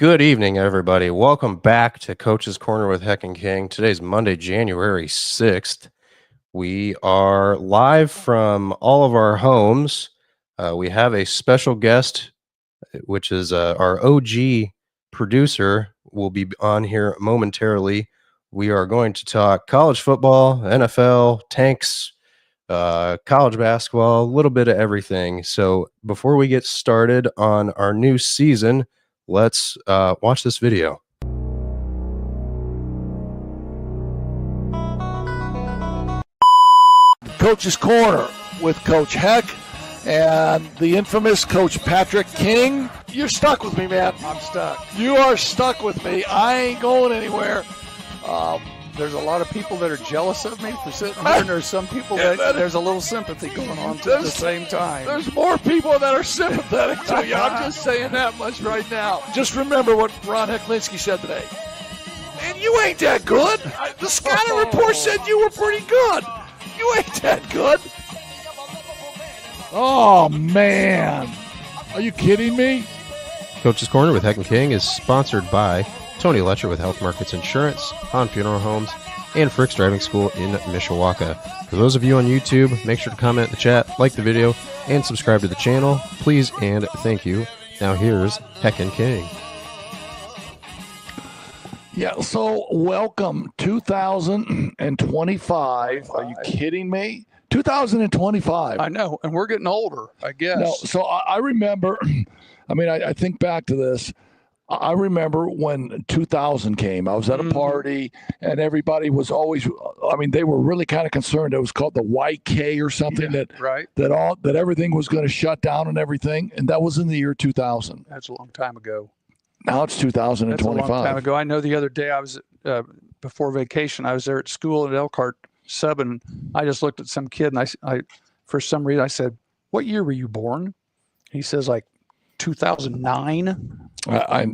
Good evening, everybody. Welcome back to Coach's Corner with Heck and King. Today's Monday, January 6th. We are live from all of our homes. We have a special guest, which is our OG producer, will be on here momentarily. We are going to talk college football, NFL, tanks, college basketball, a little bit of everything. So before we get started on our new season, let's watch this video. Coach's Corner with Coach Heck and the infamous Coach Patrick King. You're stuck with me, man. I'm stuck. You are stuck with me. I ain't going anywhere. There's a lot of people that are jealous of me for sitting here, and there's some people that there's a little sympathy going on at the same time. There's more people that are sympathetic to you. I'm just saying that much right now. Just remember what Ron Hecklinski said today. And you ain't that good. The scouting report said you were pretty good. You ain't that good. Oh, man. Are you kidding me? Coach's Corner with Heck and King is sponsored by Tony Letcher with Health Markets Insurance, Han Funeral Homes, and Frick's Driving School in Mishawaka. For those of you on YouTube, make sure to comment in the chat, like the video, and subscribe to the channel. Please and thank you. Now here's Heck and King. Yeah, so welcome 2025. Are you kidding me? 2025. I know, and we're getting older, I guess. No, so I remember, I think back to this. I remember when 2000 came. I was at a party, and everybody was always, they were really kind of concerned. It was called the YK or something, that everything was going to shut down and everything, and that was in the year 2000. That's a long time ago. Now it's 2025. That's a long time ago. I know the other day I was, before vacation, I was there at school at Elkhart subbing, and I just looked at some kid, and I for some reason, I said, "What year were you born?" He says, like, 2009. I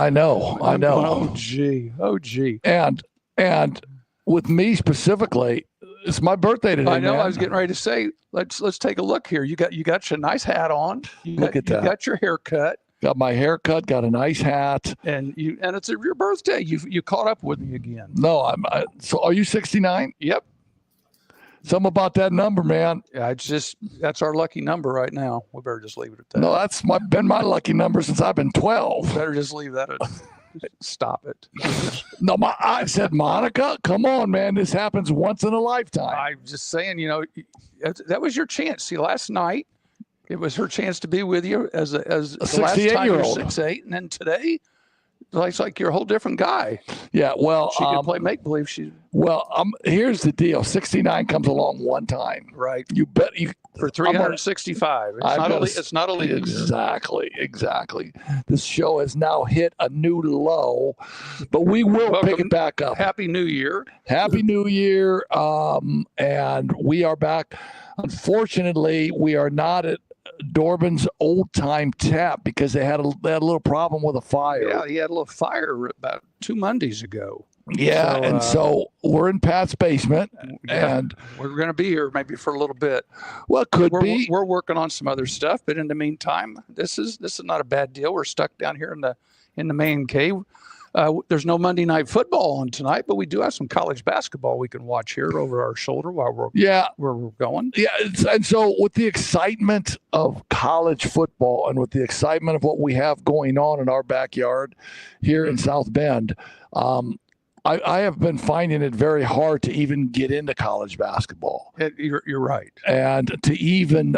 know. Oh gee. And with me specifically, it's my birthday today. I know. Man. I was getting ready to say, let's take a look here. You got your nice hat on. Look at that. You got your haircut. Got my haircut. Got a nice hat. And it's your birthday. You caught up with me again. No, so are you 69? Yep. Something about that number, man. Yeah, that's our lucky number right now. We better just leave it at that. No, that's been my lucky number since I've been 12. Better just leave that at stop it. No, I said, Monica, come on, man. This happens once in a lifetime. I'm just saying, that was your chance. See, last night, it was her chance to be with you as the last time you were 6'8", and then today, it's like you're a whole different guy. Yeah, well, she can play make believe. Here's the deal: 69 comes along one time, right? You bet you for 365. It's not a league. Exactly. This show has now hit a new low, but we will pick it back up. Happy New Year! Happy New Year! And we are back. Unfortunately, we are not at Dorbin's old time tap because they had a little problem with a fire. Yeah, he had a little fire about 2 Mondays ago. Yeah, so we're in Pat's basement, and we're going to be here maybe for a little bit. Well, We're working on some other stuff, but in the meantime, this is not a bad deal. We're stuck down here in the man cave. There's no Monday Night Football on tonight, but we do have some college basketball we can watch here over our shoulder while we're going. Yeah, and so with the excitement of college football and with the excitement of what we have going on in our backyard here in South Bend, I have been finding it very hard to even get into college basketball. You're right. And to even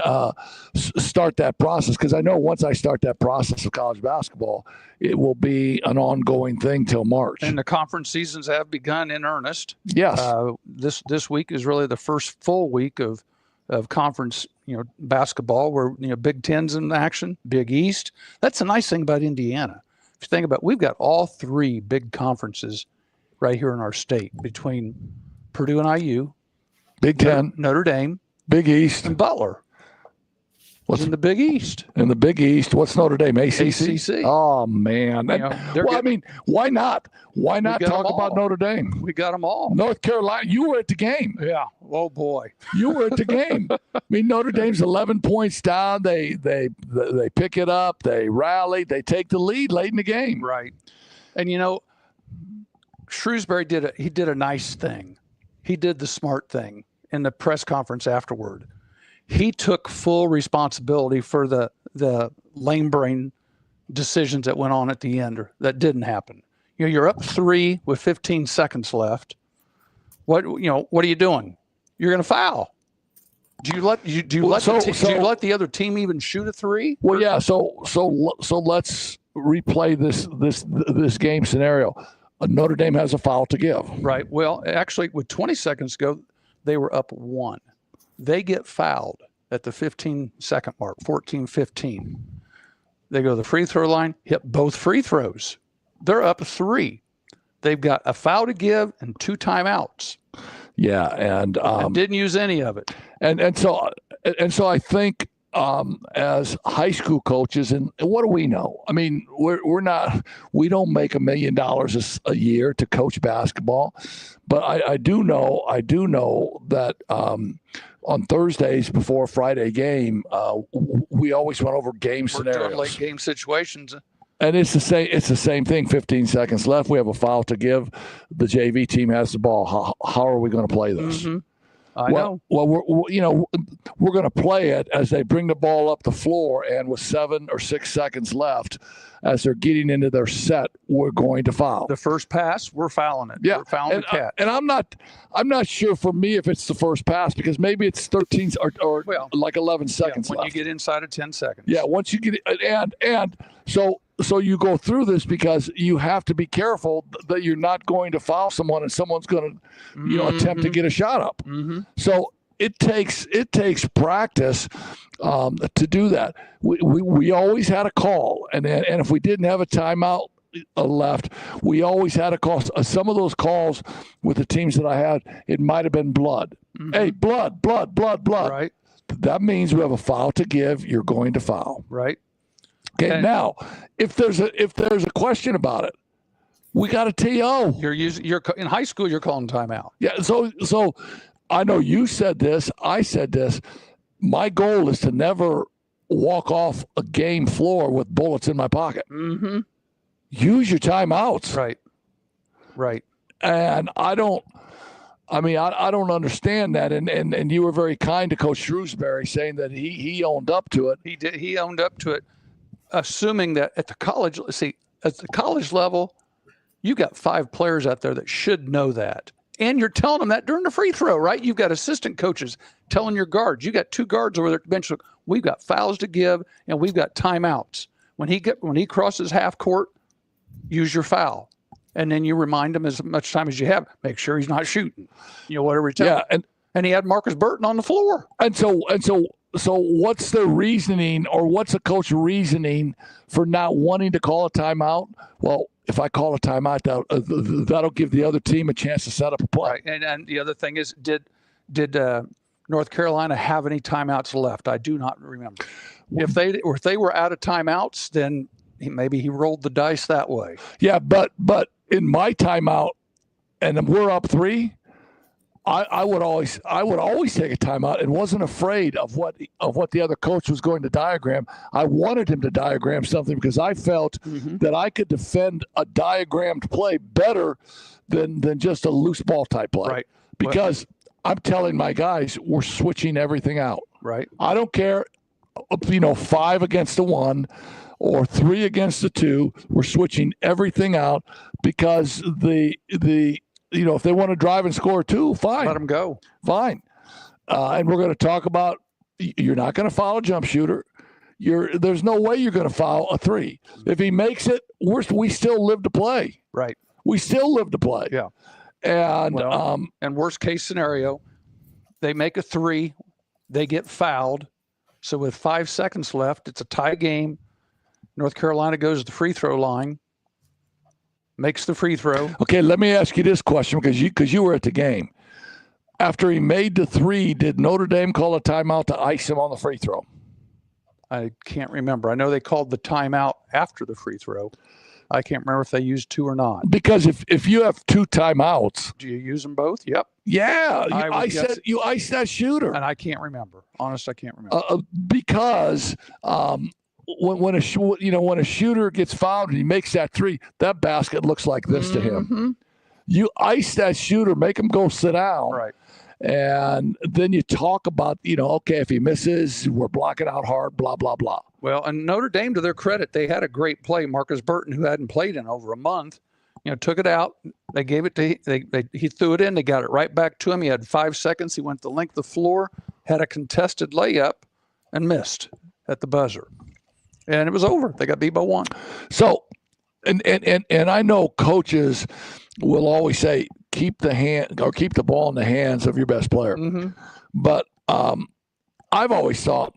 start that process, because I know once I start that process of college basketball, it will be an ongoing thing till March. And the conference seasons have begun in earnest. Yes. This week is really the first full week of conference, basketball where, Big Ten's in action, Big East. That's the nice thing about Indiana. If you think about it, we've got all three big conferences right here in our state between Purdue and IU, Big Ten, Notre Dame, Big East, and Butler. It's in the Big East. In the Big East, what's Notre Dame? ACC? ACC. Oh man. Why not? Why not talk about Notre Dame? We got them all. North Carolina. You were at the game. Yeah. Oh boy. You were at the game. I mean, Notre Dame's 11 points down. They pick it up. They rally. They take the lead late in the game. Right. And Shrewsbury did a nice thing. He did the smart thing in the press conference afterward. He took full responsibility for the lame brain decisions that went on at the end that didn't happen. You're up 3 with 15 seconds left. What are you doing? You're going to foul. Do you let the other team even shoot a 3? Well, yeah. So let's replay this game scenario. Notre Dame has a foul to give. Right. Well, actually, with 20 seconds to go, they were up 1. They get fouled at the 15-second mark, 14-15. They go to the free throw line, hit both free throws. They're up 3. They've got a foul to give and 2 timeouts. Yeah, and didn't use any of it. And so I think as high school coaches, and what do we know? I mean, we don't make $1 million a year to coach basketball, but I do know that on Thursdays before a Friday game, we always went over game scenarios, late game situations. And it's the same thing. 15 seconds left. We have a foul to give. The JV team has the ball. How are we going to play this? Mm-hmm. I know. Well, we're going to play it as they bring the ball up the floor, and with 7 or 6 seconds left, as they're getting into their set, we're going to foul. The first pass, we're fouling it. Yeah, we're fouling the catch. And I'm not sure for me if it's the first pass, because maybe it's 13 or like 11 seconds when left. You get inside of 10 seconds. Yeah, once you get and so you go through this because you have to be careful that you're not going to foul someone and someone's going to attempt to get a shot up. Mm-hmm. So it takes practice to do that. We always had a call, and if we didn't have a timeout left, we always had a call. Some of those calls with the teams that I had, it might have been blood. Mm-hmm. Hey, blood. Right. That means we have a foul to give. You're going to foul. Right. Okay. Now, if there's a question about it, we got a TO. You're in high school. You're calling timeout. Yeah. So I know you said this. I said this. My goal is to never walk off a game floor with bullets in my pocket. Mm-hmm. Use your timeouts. Right. And I don't understand that. And you were very kind to Coach Shrewsbury, saying that he owned up to it. He did. He owned up to it, assuming that at the college level, you got 5 players out there that should know that. And you're telling them that during the free throw, right? You've got assistant coaches telling your guards. You got 2 guards over there at the bench. We've got fouls to give, and we've got timeouts. When he crosses half court, use your foul, and then you remind him as much time as you have. Make sure he's not shooting. Whatever you tell him. And he had Marcus Burton on the floor. And so what's the reasoning, or what's the coach reasoning for not wanting to call a timeout? Well, if I call a timeout, that'll give the other team a chance to set up a play. Right. And the other thing is, did North Carolina have any timeouts left? I do not remember. If they were out of timeouts, then maybe he rolled the dice that way. Yeah, but in my timeout, and we're up 3, I would always take a timeout and wasn't afraid of what the other coach was going to diagram. I wanted him to diagram something because I felt that I could defend a diagrammed play better than just a loose ball type play. Right. Because I'm telling my guys, we're switching everything out. Right. I don't care, 5 against the 1 or 3 against the 2. We're switching everything out because if they want to drive and score 2, fine. Let them go. Fine. And we're going to talk about, you're not going to foul a jump shooter. There's no way you're going to foul a 3. If he makes it, we still live to play. Right. We still live to play. Yeah. And and worst case scenario, they make a 3, they get fouled. So with 5 seconds left, it's a tie game. North Carolina goes to the free throw line, makes the free throw. Okay, let me ask you this question because you were at the game. After he made the 3, did Notre Dame call a timeout to ice him on the free throw? I can't remember. I know they called the timeout after the free throw. I can't remember if they used 2 or not. Because if you have 2 timeouts, Do you use them both? Yep. yeah, I would I said guess- you ice that shooter. And I can't remember. Honest, I can't remember. Because when a shooter gets fouled and he makes that 3, that basket looks like this to him. Mhm. You ice that shooter, make him go sit down, Right. and then you talk about, okay, if he misses, we're blocking out hard, blah blah blah. Well, and Notre Dame, to their credit, they had a great play. Marcus Burton, who hadn't played in over a month, took it out. They gave it to he threw it in. They got it right back to him. He had 5 seconds. He went the length of the floor, had a contested layup, and missed at the buzzer. And it was over. They got beat by 1. So, and I know coaches will always say keep the ball in the hands of your best player. Mm-hmm. But I've always thought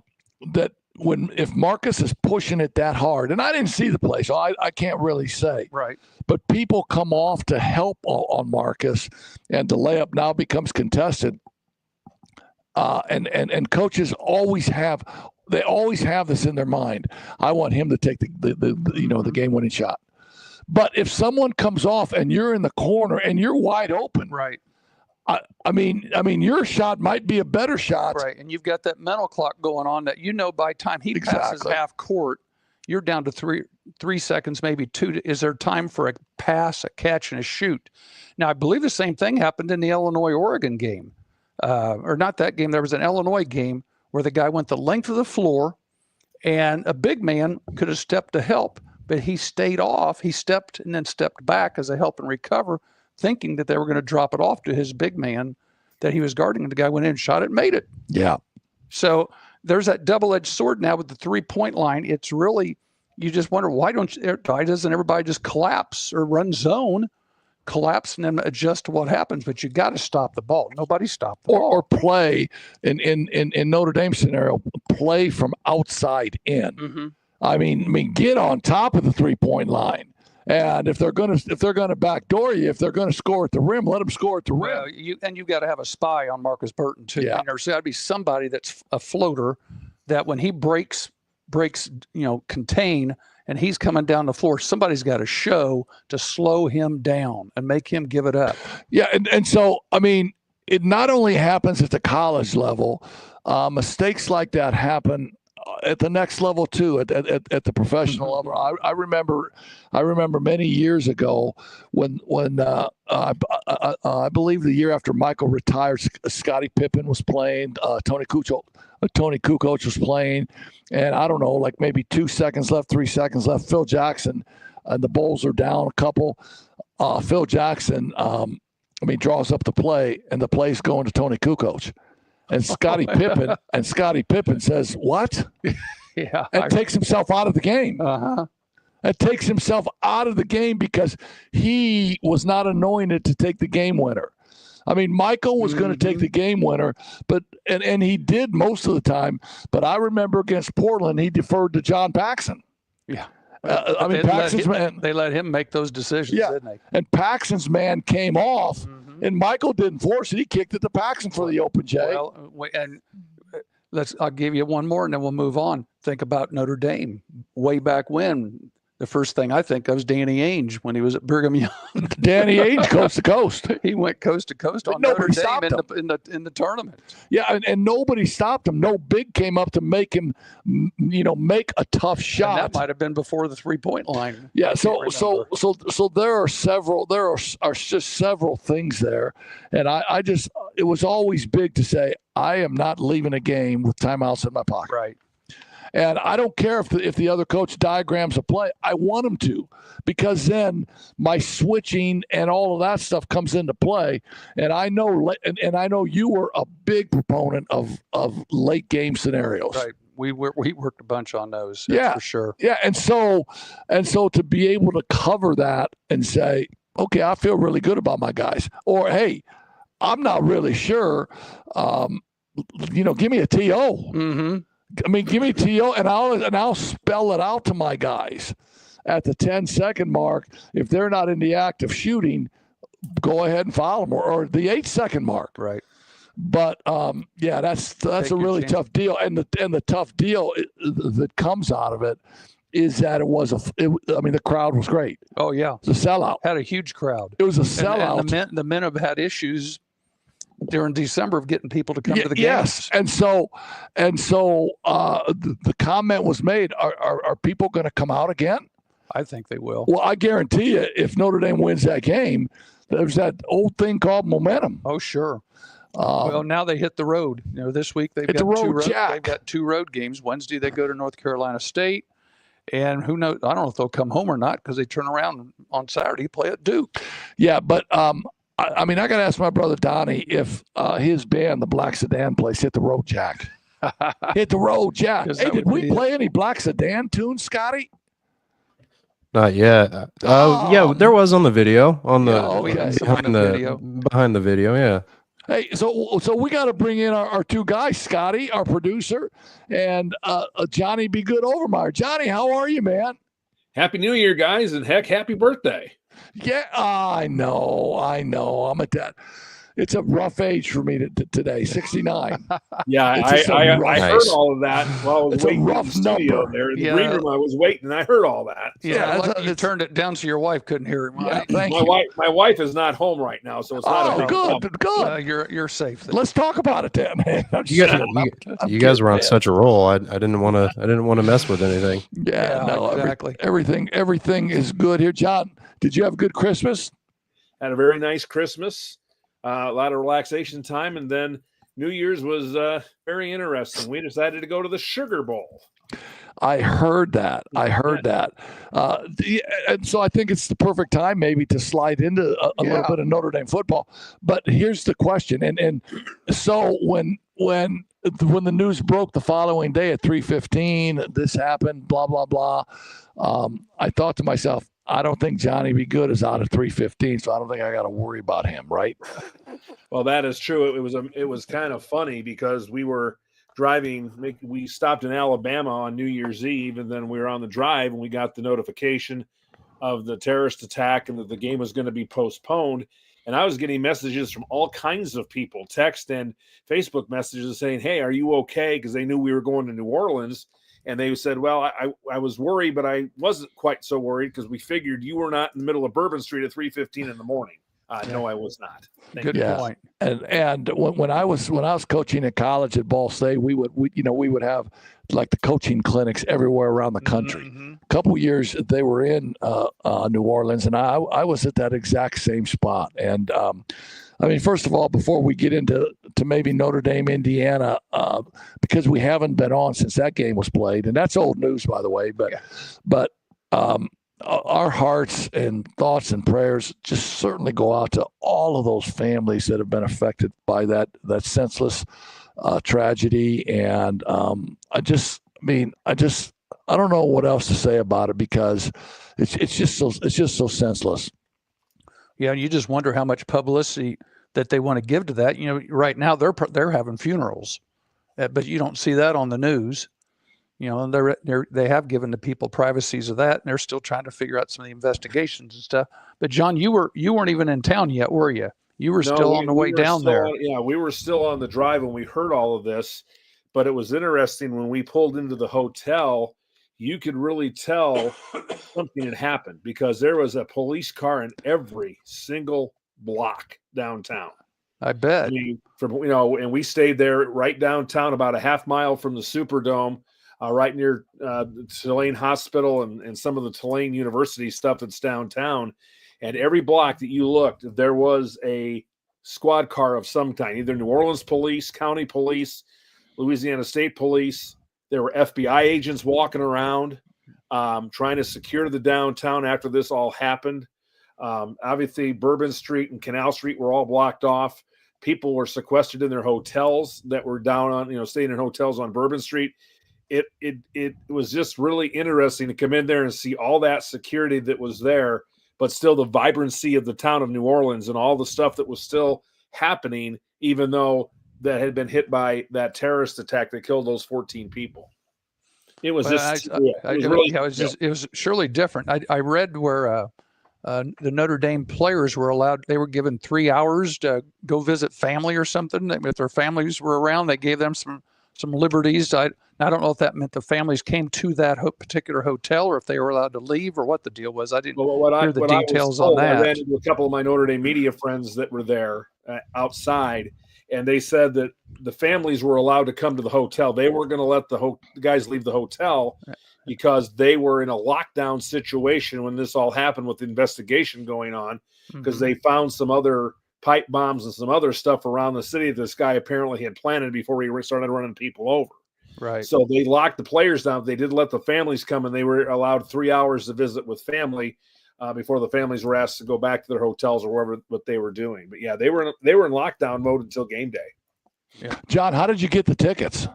that if Marcus is pushing it that hard, and I didn't see the play, so I can't really say. Right. But people come off to help on Marcus, and the layup now becomes contested. And coaches always have this in their mind. I want him to take the game-winning shot. But if someone comes off and you're in the corner and you're wide open, Right. I mean, your shot might be a better shot. Right. And you've got that mental clock going on that by time he passes Exactly. half court, you're down to three seconds, maybe 2. Is there time for a pass, a catch, and a shoot? Now, I believe the same thing happened in the Illinois-Oregon game. Or not that game. There was an Illinois game where the guy went the length of the floor, and a big man could have stepped to help, but he stayed off. He stepped and then stepped back as a help and recover, thinking that they were going to drop it off to his big man that he was guarding. And the guy went in, shot it, made it. Yeah. So there's that double-edged sword now with the 3-point line. It's really, you just wonder, why doesn't everybody just collapse or run zone, collapse, and then adjust to what happens? But you got to stop the ball. Nobody stopped the ball. Or play in Notre Dame scenario, play from outside in. Mm-hmm. I mean, get on top of the 3-point line. And if they're gonna backdoor you, if they're gonna score at the rim, let them score at the rim. Well, you've got to have a spy on Marcus Burton too. Yeah. There's got to be somebody that's a floater that when he breaks, contain, and he's coming down the floor, somebody's got to show to slow him down and make him give it up. Yeah, and so I mean, it not only happens at the college level, mistakes like that happen at the next level too, at the professional level. I remember many years ago when I believe the year after Michael retired, Scottie Pippen was playing, Tony Kukoc was playing, and I don't know, like maybe 2 seconds left, 3 seconds left. Phil Jackson, and the Bulls are down a couple. Phil Jackson, draws up the play, and the play's going to Tony Kukoc. And Scottie Pippen says, "What?" Yeah, and takes himself out of the game. Uh-huh. That takes himself out of the game because he was not anointed to take the game winner. I mean, Michael was going to take the game winner, but and he did most of the time. But I remember against Portland, he deferred to John Paxson. Yeah. Paxton's man. They let him make those decisions, didn't they? And Paxton's man came off, and Michael didn't force it. He kicked it to Paxton for the open J. Well, and I'll give you one more, and then we'll move on. Think about Notre Dame way back when. The first thing I think of is Danny Ainge when he was at Brigham Young. Danny Ainge, coast to coast. He went coast to coast on Nobody Notre Dame stopped in the tournament. Yeah, and nobody stopped him. No big came up to make him, make a tough shot. And that might have been before the 3-point line. Yeah, so there are just several things there, and it was always big to say I am not leaving a game with timeouts in my pocket. Right. And I don't care if the other coach diagrams a play. I want him to, because then my switching and all of that stuff comes into play. And I know, I know you were a big proponent of late game scenarios. Right. We worked a bunch on those. Yeah, for sure. Yeah, and so to be able to cover that and say, okay, I feel really good about my guys, or hey, I'm not really sure. Give me a TO. Mm-hmm. Give me TO, and I'll spell it out to my guys at the 10-second mark. If they're not in the act of shooting, go ahead and foul them, or the 8-second mark. Right. But yeah, that's Take a your really chances. tough deal, and the tough deal that comes out of it is that I mean, the crowd was great. Oh yeah, It's a sellout. had a huge crowd. It was a sellout. And the men have had issues during December of getting people to come to the games. Yes, and so the comment was made: Are people going to come out again? I think they will. Well, I guarantee you, if Notre Dame wins that game, there's that old thing called momentum. Oh sure. Well, now they hit the road. This week they've got they've got 2 road games. Wednesday they go to North Carolina State, and who knows? I don't know if they'll come home or not because they turn around on Saturday play at Duke. Yeah, but I mean, I got to ask my brother Donnie if his band, the Black Sedan Place, hit the road jack. Hit the road jack. Hey, did we play any Black Sedan tunes, Scotty? Not yet. Yeah, there was on the video behind the video. Yeah. Hey, so we got to bring in our 2 guys, Scotty, our producer, and Johnny Be Good Overmeyer. Johnny, how are you, man? Happy New Year, guys, and heck, happy birthday. Yeah, I know. I'm at that. It's a rough age for me today, 69. Yeah, I heard all of that while I was waiting in the studio there in the green room. I was waiting, and I heard all that. So. Yeah, you turned it down so your wife couldn't hear him. Right? Yeah, my wife is not home right now, so it's not a big problem. Good. You're safe then. Let's talk about it then, man. You guys were on such a roll. I didn't want to mess with anything. Yeah, no, exactly. Everything is good here. John, did you have a good Christmas? Had a very nice Christmas. A lot of relaxation time, and then New Year's was very interesting. We decided to go to the Sugar Bowl. I heard that. And so I think it's the perfect time maybe to slide into a little bit of Notre Dame football. But here's the question. And so when the news broke the following day at 3:15, this happened, blah, blah, blah. I thought to myself, I don't think Johnny Be Good is out at 3:15, so I don't think I got to worry about him, right? Well, that is true. It was kind of funny because we were driving. We stopped in Alabama on New Year's Eve, and then we were on the drive, and we got the notification of the terrorist attack and that the game was going to be postponed. And I was getting messages from all kinds of people, text and Facebook messages saying, "Hey, are you okay?" Because they knew we were going to New Orleans. And they said, well, I was worried, but I wasn't quite so worried because we figured you were not in the middle of Bourbon Street at 3:15 in the morning. No, I was not. Good point. And when I was coaching at college at Ball State, we would have like the coaching clinics everywhere around the country. Mm-hmm. A couple of years they were in New Orleans, and I was at that exact same spot. And I mean, first of all, before we get into maybe Notre Dame, Indiana, because we haven't been on since that game was played, and that's old news, by the way. But our hearts and thoughts and prayers just certainly go out to all of those families that have been affected by that senseless tragedy. And I don't know what else to say about it because it's just so senseless. Yeah, you just wonder how much publicity that they want to give to that. Right now they're having funerals, but you don't see that on the news. And they have given the people privacies of that, and they're still trying to figure out some of the investigations and stuff. But John, you weren't even in town yet, were you? You were still on the way down there. Yeah, we were still on the drive when we heard all of this. But it was interesting when we pulled into the hotel. You could really tell something had happened because there was a police car in every single block downtown. I bet. And we stayed there right downtown, about a half mile from the Superdome, right near Tulane Hospital and some of the Tulane University stuff that's downtown. And every block that you looked, there was a squad car of some kind, either New Orleans police, county police, Louisiana State Police. There were FBI agents walking around trying to secure the downtown after this all happened. Obviously, Bourbon Street and Canal Street were all blocked off. People were sequestered in their hotels that were down on, staying in hotels on Bourbon Street. It was just really interesting to come in there and see all that security that was there, but still the vibrancy of the town of New Orleans and all the stuff that was still happening, even though that had been hit by that terrorist attack that killed those 14 people. It was it was surely different. I read where the Notre Dame players were allowed. They were given 3 hours to go visit family or something. If their families were around, they gave them some liberties. I don't know if that meant the families came to that particular hotel or if they were allowed to leave or what the deal was. I didn't hear the details on that. I ran into a couple of my Notre Dame media friends that were there outside, and they said that the families were allowed to come to the hotel. They weren't going to let the guys leave the hotel because they were in a lockdown situation when this all happened with the investigation going on, because they found some other pipe bombs and some other stuff around the city that this guy apparently had planted before he started running people over. Right. So they locked the players down. They did let the families come, and they were allowed 3 hours to visit with family before the families were asked to go back to their hotels or wherever what they were doing. But yeah, they were in lockdown mode until game day. Yeah. John, how did you get the tickets?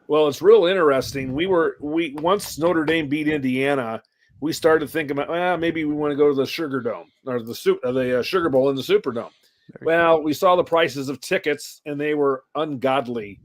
Well, it's real interesting. We once Notre Dame beat Indiana, we started thinking about, maybe we want to go to the Sugar Dome or the Sugar Bowl in the Superdome. Well, we saw the prices of tickets, and they were ungodly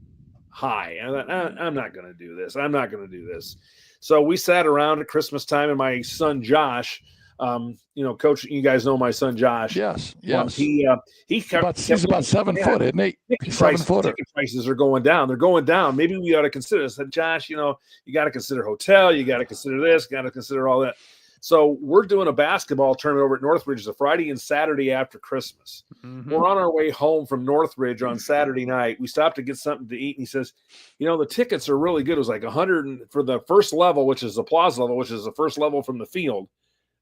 high. And I thought, I'm not going to do this. I'm not going to do this. So we sat around at Christmas time, and my son Josh, Coach, you guys know my son Josh. Yes. He's about 7 foot, isn't he? Ticket prices are going down. They're going down. Maybe we ought to consider this. I said, Josh, you got to consider hotel. You got to consider this. Got to consider all that. So we're doing a basketball tournament over at Northridge the Friday and Saturday after Christmas. We're on our way home from Northridge on Saturday night. We stopped to get something to eat, and he says, the tickets are really good. It was like $100 for the first level, which is the plaza level, which is the first level from the field,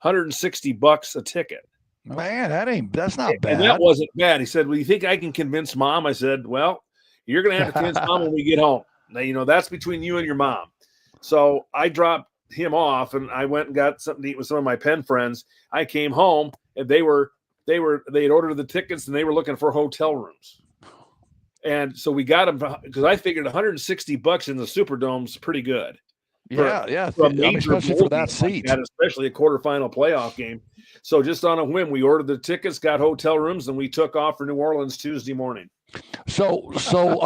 $160 a ticket. Man, that's not bad. And that wasn't bad. He said, well, you think I can convince Mom? I said, well, you're going to have to convince Mom when we get home. Now, that's between you and your mom. So I dropped him off, and I went and got something to eat with some of my Penn friends. I came home, and they had ordered the tickets, and they were looking for hotel rooms. And so we got them because I figured $160 in the Superdome is pretty good. Yeah. For a major especially for that seat, like that, especially a quarterfinal playoff game. So just on a whim, we ordered the tickets, got hotel rooms, and we took off for New Orleans Tuesday morning. So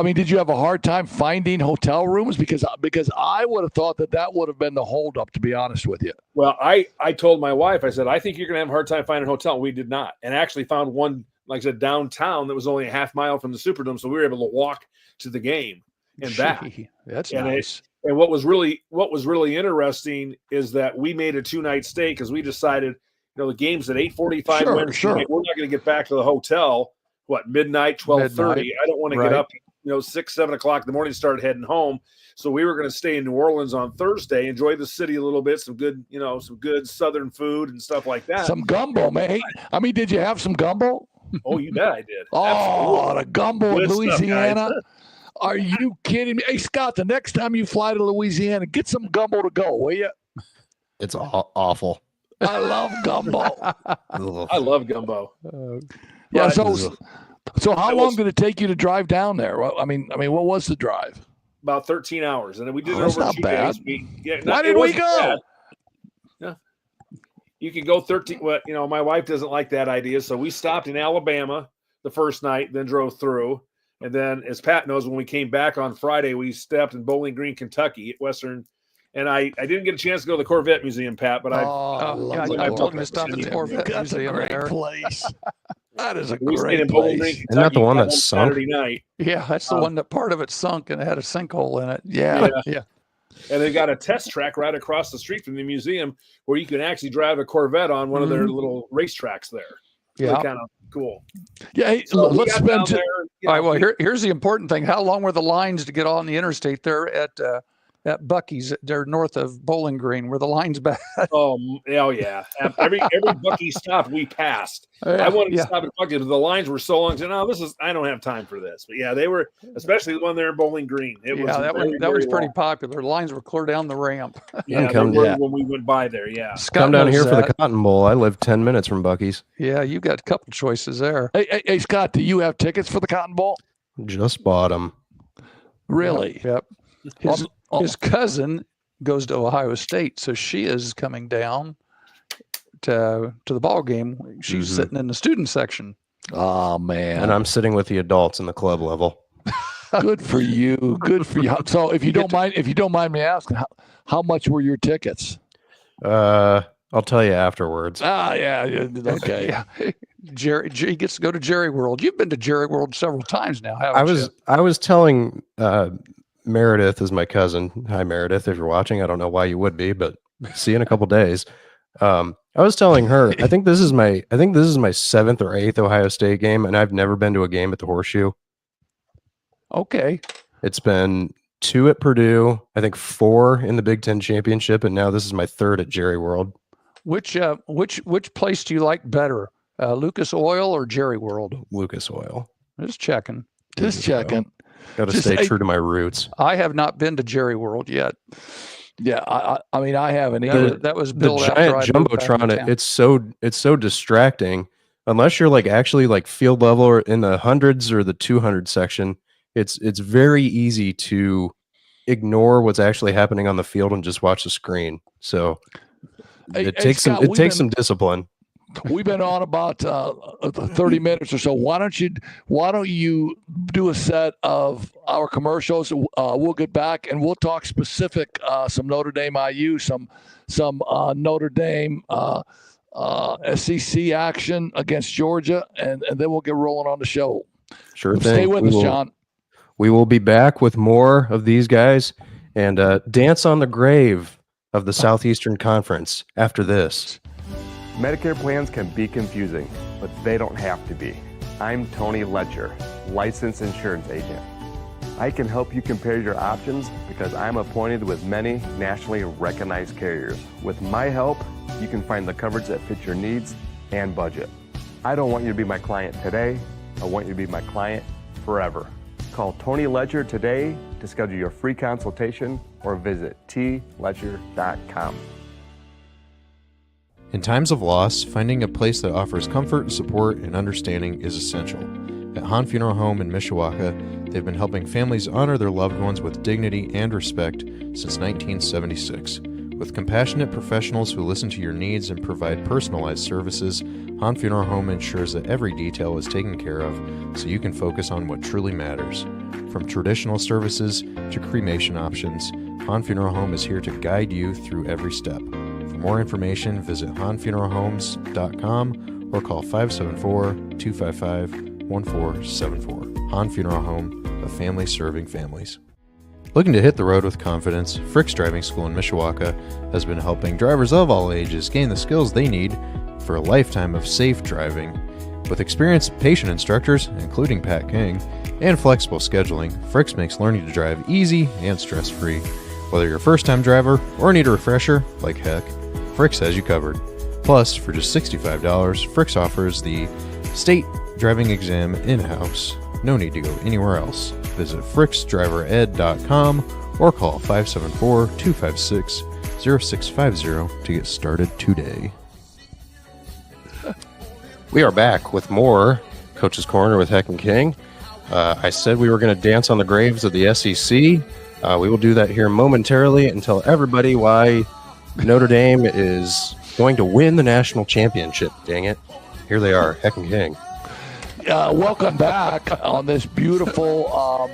did you have a hard time finding hotel rooms? Because I would have thought that would have been the holdup, to be honest with you. Well, I told my wife, I said, I think you're going to have a hard time finding a hotel. We did not, and actually found one, like I said, downtown that was only a half mile from the Superdome, so we were able to walk to the game and back. That's nice. And what was really interesting is that we made a 2-night stay because we decided, the game's at 8:45 Wednesday night. We're not going to get back to the hotel midnight, 12:30. I don't want to get up 6, 7 o'clock in the morning, start heading home. So we were going to stay in New Orleans on Thursday, enjoy the city a little bit, some good Southern food and stuff like that. Some gumbo, man. I mean, did you have some gumbo? Oh, you bet I did. Oh, the gumbo in Louisiana. Stuff, are you kidding me? Hey, Scott, the next time you fly to Louisiana, get some gumbo to go, will you? It's awful. I love gumbo. I love gumbo. Yeah. So how long did it take you to drive down there? Well, I mean, what was the drive? About 13 hours, and then we did it that's over not 2 bad. days. Why did we go? Yeah. You could go 13. Well, my wife doesn't like that idea, so we stopped in Alabama the first night, then drove through. And then, as Pat knows, when we came back on Friday, we stopped in Bowling Green, Kentucky at Western. And I didn't get a chance to go to the Corvette Museum, Pat, but I told him to stop at the Corvette Museum. That's a great place. That is a we great in Bowling place. Green, Isn't that the one that sunk? Saturday night. Yeah, that's the one that part of it sunk and it had a sinkhole in it. Yeah. And they've got a test track right across the street from the museum where you can actually drive a Corvette on one of their little racetracks there. Yeah. Really kind of cool. Yeah. Hey, so let's spend. All right. Well, here's the important thing. How long were the lines to get on the interstate there at Buc-ee's? They're north of Bowling Green. Were the lines bad? Oh yeah. Every Buc-ee stop we passed. I wanted to stop at Buc-ee's, but the lines were so long. I said, I don't have time for this. But yeah, they were, especially the one there in Bowling Green. That was pretty popular. The lines were clear down the ramp. When we went by there. Yeah. Come down here for the Cotton Bowl. I live 10 minutes from Buc-ee's. Yeah, you got a couple choices there. Hey, Scott, do you have tickets for the Cotton Bowl? Just bought them. Really? Yep. His cousin goes to Ohio State, so she is coming down to the ball game. She's sitting in the student section. Oh man! And I'm sitting with the adults in the club level. Good for you. Good for you. So if you don't mind me asking, how much were your tickets? I I'll tell you afterwards. Yeah. Okay. Yeah. Jerry gets to go to Jerry World. You've been to Jerry World several times now, haven't you? I was telling Meredith is my cousin. Hi, Meredith, if you're watching. I don't know why you would be, but see you in a couple days. I was telling her, I think this is my 7th or 8th Ohio State game, and I've never been to a game at the Horseshoe. Okay. It's been 2 at Purdue, I think 4 in the Big Ten championship, and now this is my 3rd at Jerry World. Which place do you like better, Lucas Oil or Jerry World? Lucas Oil. Just checking. Got to stay true to my roots. I have not been to Jerry World yet. Yeah, I mean, I haven't either. That was built The after giant I moved back to jumbotron. town. It's so distracting. Unless you're like actually like field level or in the hundreds or the 200 section, it's very easy to ignore what's actually happening on the field and just watch the screen. So it takes some discipline. We've been on about 30 minutes or so. Why don't you do a set of our commercials? We'll get back and we'll talk specific some Notre Dame IU, some Notre Dame SEC action against Georgia, and then we'll get rolling on the show. Sure thing. Stay with us, John. We will be back with more of these guys and dance on the grave of the Southeastern Conference after this. Medicare plans can be confusing, but they don't have to be. I'm Tony Ledger, licensed insurance agent. I can help you compare your options because I'm appointed with many nationally recognized carriers. With my help, you can find the coverage that fits your needs and budget. I don't want you to be my client today. I want you to be my client forever. Call Tony Ledger today to schedule your free consultation or visit tledger.com. In times of loss, finding a place that offers comfort, support, and understanding is essential. At Hahn Funeral Home in Mishawaka, they've been helping families honor their loved ones with dignity and respect since 1976. With compassionate professionals who listen to your needs and provide personalized services, Hahn Funeral Home ensures that every detail is taken care of so you can focus on what truly matters. From traditional services to cremation options, Hahn Funeral Home is here to guide you through every step. For more information, visit hahnfuneralhomes.com or call 574-255-1474. Hahn Funeral Home, a family serving families. Looking to hit the road with confidence, Frick's Driving School in Mishawaka has been helping drivers of all ages gain the skills they need for a lifetime of safe driving. With experienced, patient instructors, including Pat King, and flexible scheduling, Frick's makes learning to drive easy and stress-free. Whether you're a first-time driver or need a refresher, like heck, Frick's has you covered. Plus, for just $65, Frick's offers the state driving exam in-house. No need to go anywhere else. Visit fricksdrivered.com or call 574-256-0650 to get started today. We are back with more Coach's Corner with Heck and King. I said we were going to dance on the graves of the SEC. We will do that here momentarily and tell everybody why Notre Dame is going to win the national championship. Dang it. Here they are, Heck and King. Welcome back on this beautiful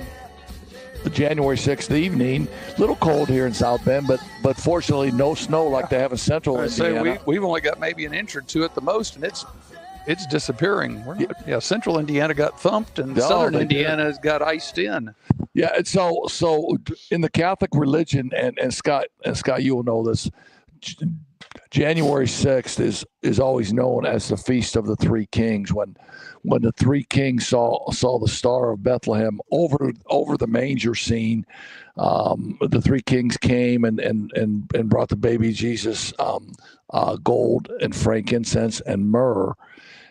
January 6th evening. A little cold here in South Bend, but fortunately no snow like they have in Central Indiana. We've only got maybe an inch or two at the most, and it's disappearing. Central Indiana got thumped, and Southern Indiana has got iced in. Yeah, and so in the Catholic religion, and Scott, you will know this. January 6th is always known as the Feast of the Three Kings. When the three kings saw the Star of Bethlehem over the manger scene, the three kings came and brought the baby Jesus gold and frankincense and myrrh,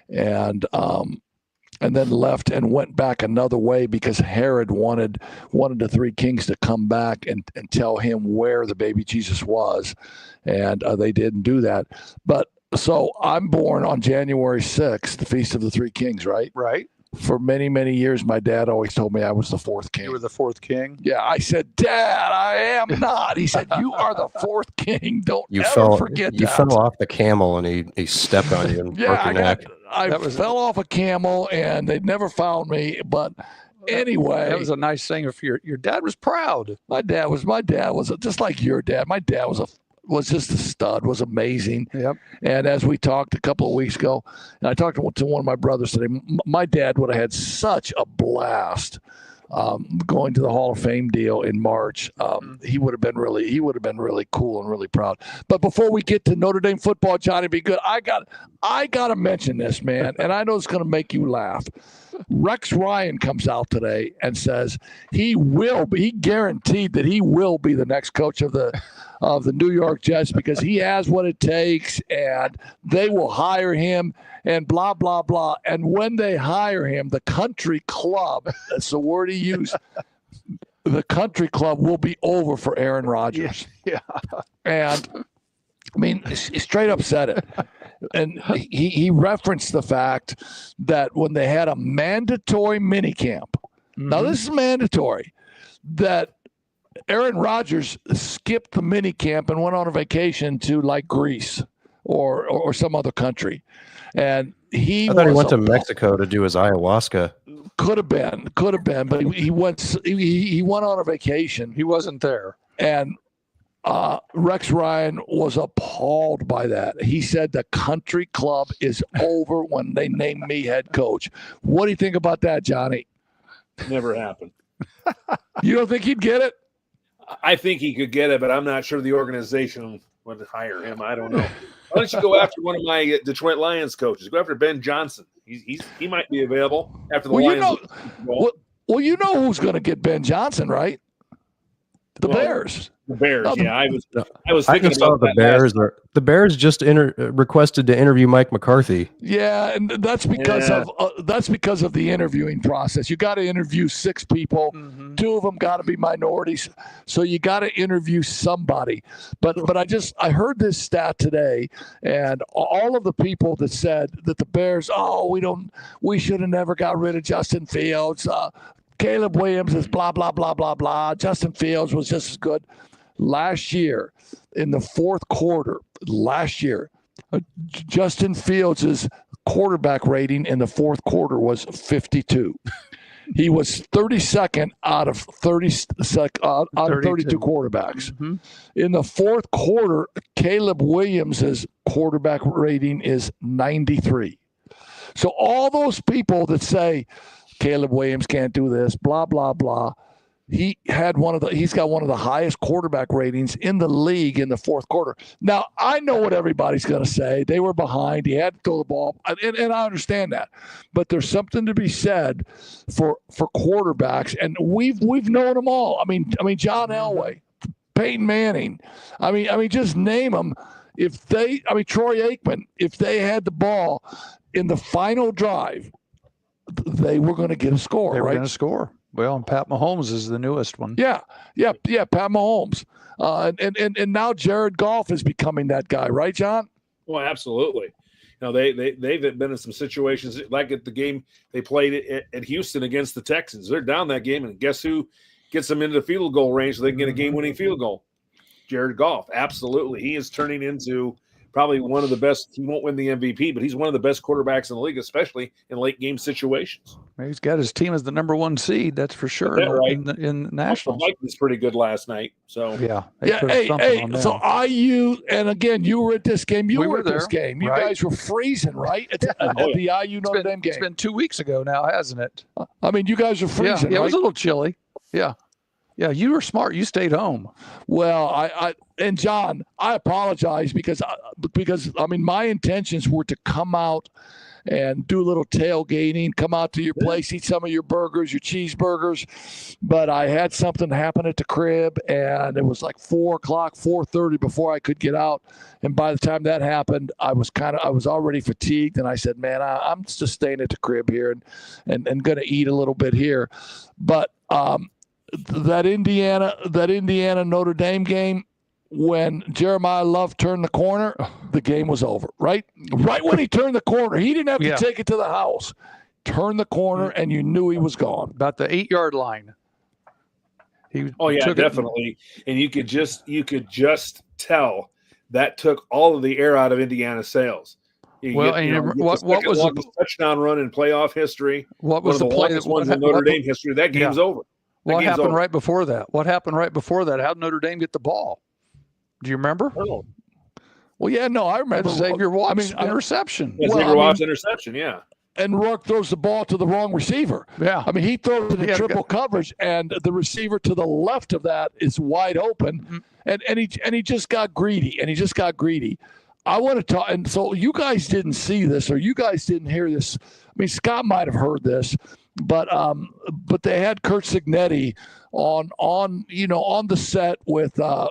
and then left and went back another way because Herod wanted the three kings to come back and tell him where the baby Jesus was, and they didn't do that. But so I'm born on January 6th, the Feast of the Three Kings, right? Right. For many, many years, my dad always told me I was the fourth king. You were the fourth king? Yeah, I said, Dad, I am not. He said, you are the fourth king. Don't forget that. You fell off the camel and he stepped on you and broke your neck. I fell off a camel and they never found me. But anyway, that was a nice thing. If your dad was proud. My dad was just like your dad. My dad was a was just a stud, was amazing. Yep. And as we talked a couple of weeks ago, and I talked to one of my brothers today, my dad would have had such a blast going to the Hall of Fame deal in March. He would have been really cool and really proud. But before we get to Notre Dame football, Johnny, be good. I got to mention this, man, and I know it's going to make you laugh. Rex Ryan comes out today and says he guaranteed that he will be the next coach of the New York Jets because he has what it takes and they will hire him and blah, blah, blah. And when they hire him, the country club, that's the word he used, the country club will be over for Aaron Rodgers. Yeah. And I mean, he straight up said it. And he referenced the fact that when they had a mandatory minicamp, now this is mandatory, that Aaron Rodgers skipped the minicamp and went on a vacation to like Greece or some other country. And I thought he went to Mexico to do his ayahuasca. Could have been, but he went on a vacation. He wasn't there. And Rex Ryan was appalled by that. He said the country club is over when they name me head coach. What do you think about that, Johnny? Never happened. You don't think he'd get it? I think he could get it, but I'm not sure the organization would hire him. I don't know. Why don't you go after one of my Detroit Lions coaches? Go after Ben Johnson. He might be available after the Lions. You know who's going to get Ben Johnson, right? The Bears. The Bears, yeah. I was I thinking just saw about the Bears. The Bears just requested to interview Mike McCarthy. Yeah, and that's because of the interviewing process. You got to interview 6 people. 2 of them got to be minorities, so you got to interview somebody. But I heard this stat today, and all of the people that said that the Bears, we should have never got rid of Justin Fields. Caleb Williams is blah, blah, blah, blah, blah. Justin Fields was just as good. Last year, in the fourth quarter, Justin Fields' quarterback rating in the fourth quarter was 52. He was 32nd out of 32 quarterbacks. In the fourth quarter, Caleb Williams' quarterback rating is 93. So all those people that say Caleb Williams can't do this, blah, blah, blah. He's got one of the highest quarterback ratings in the league in the fourth quarter. Now, I know what everybody's going to say. They were behind. He had to throw the ball, and I understand that. But there's something to be said for quarterbacks, and we've known them all. I mean, John Elway, Peyton Manning. I mean, just name them. Troy Aikman, if they had the ball in the final drive, they were going to get a score. They were right? going to score. Well, and Pat Mahomes is the newest one. Yeah, Pat Mahomes. And now Jared Goff is becoming that guy, right, John? Well, absolutely. They've been in some situations like at the game they played at Houston against the Texans. They're down that game, and guess who gets them into the field goal range so they can get a game-winning field goal? Jared Goff. Absolutely. He is turning into probably one of the best. He won't win the MVP, but he's one of the best quarterbacks in the league, especially in late game situations. He's got his team as the number 1 seed, that's for sure. In Nationals, Mike was pretty good last night. So So IU, and again, you were at this game. You were at this game. You right? guys were freezing, right? At the IU Notre Dame game. It's been 2 weeks ago now, hasn't it? I mean, you guys are freezing. Yeah, right? It was a little chilly. Yeah. Yeah, you were smart. You stayed home. Well, and John, I apologize because my intentions were to come out and do a little tailgating, come out to your place, eat some of your burgers, your cheeseburgers. But I had something happen at the crib, and it was like 4:30 before I could get out. And by the time that happened, I was already fatigued, and I said, man, I'm just staying at the crib here and going to eat a little bit here. But that Indiana Notre Dame game, when Jeremiah Love turned the corner, the game was over. Right when he turned the corner, he didn't have to take it to the house. Turned the corner, and you knew he was gone. About the 8-yard line. Definitely. And you could just tell that took all of the air out of Indiana's sails. What was the touchdown run in playoff history? What was the play that was in Notre Dame history? That game's over. What happened right before that? How did Notre Dame get the ball? Do you remember? Oh, Well, yeah, no, I remember. Xavier Watts I mean, interception. yeah, Xavier Watts interception, yeah. and Rourke throws the ball to the wrong receiver. Yeah. I mean, he throws it in Yeah, triple coverage, and the receiver to the left of that is wide open, and he just got greedy, I want to talk, and so you guys didn't see this, or you guys didn't hear this. I mean, Scott might have heard this, but they had Curt Cignetti on the set with Nick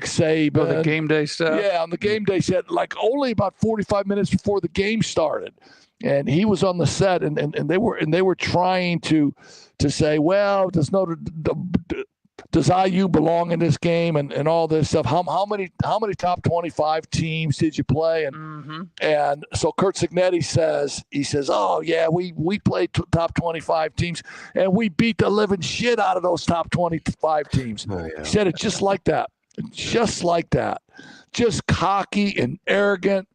Saban. Oh, the game day stuff. Yeah, on the game day set, like only about 45 minutes before the game started, and he was on the set, and they were trying to say, well, does IU belong in this game and all this stuff? How many top 25 teams did you play? And so Curt Cignetti says, oh yeah, we played top 25 teams and we beat the living shit out of those top 25 teams. Oh, yeah. He said it just like that, just cocky and arrogant.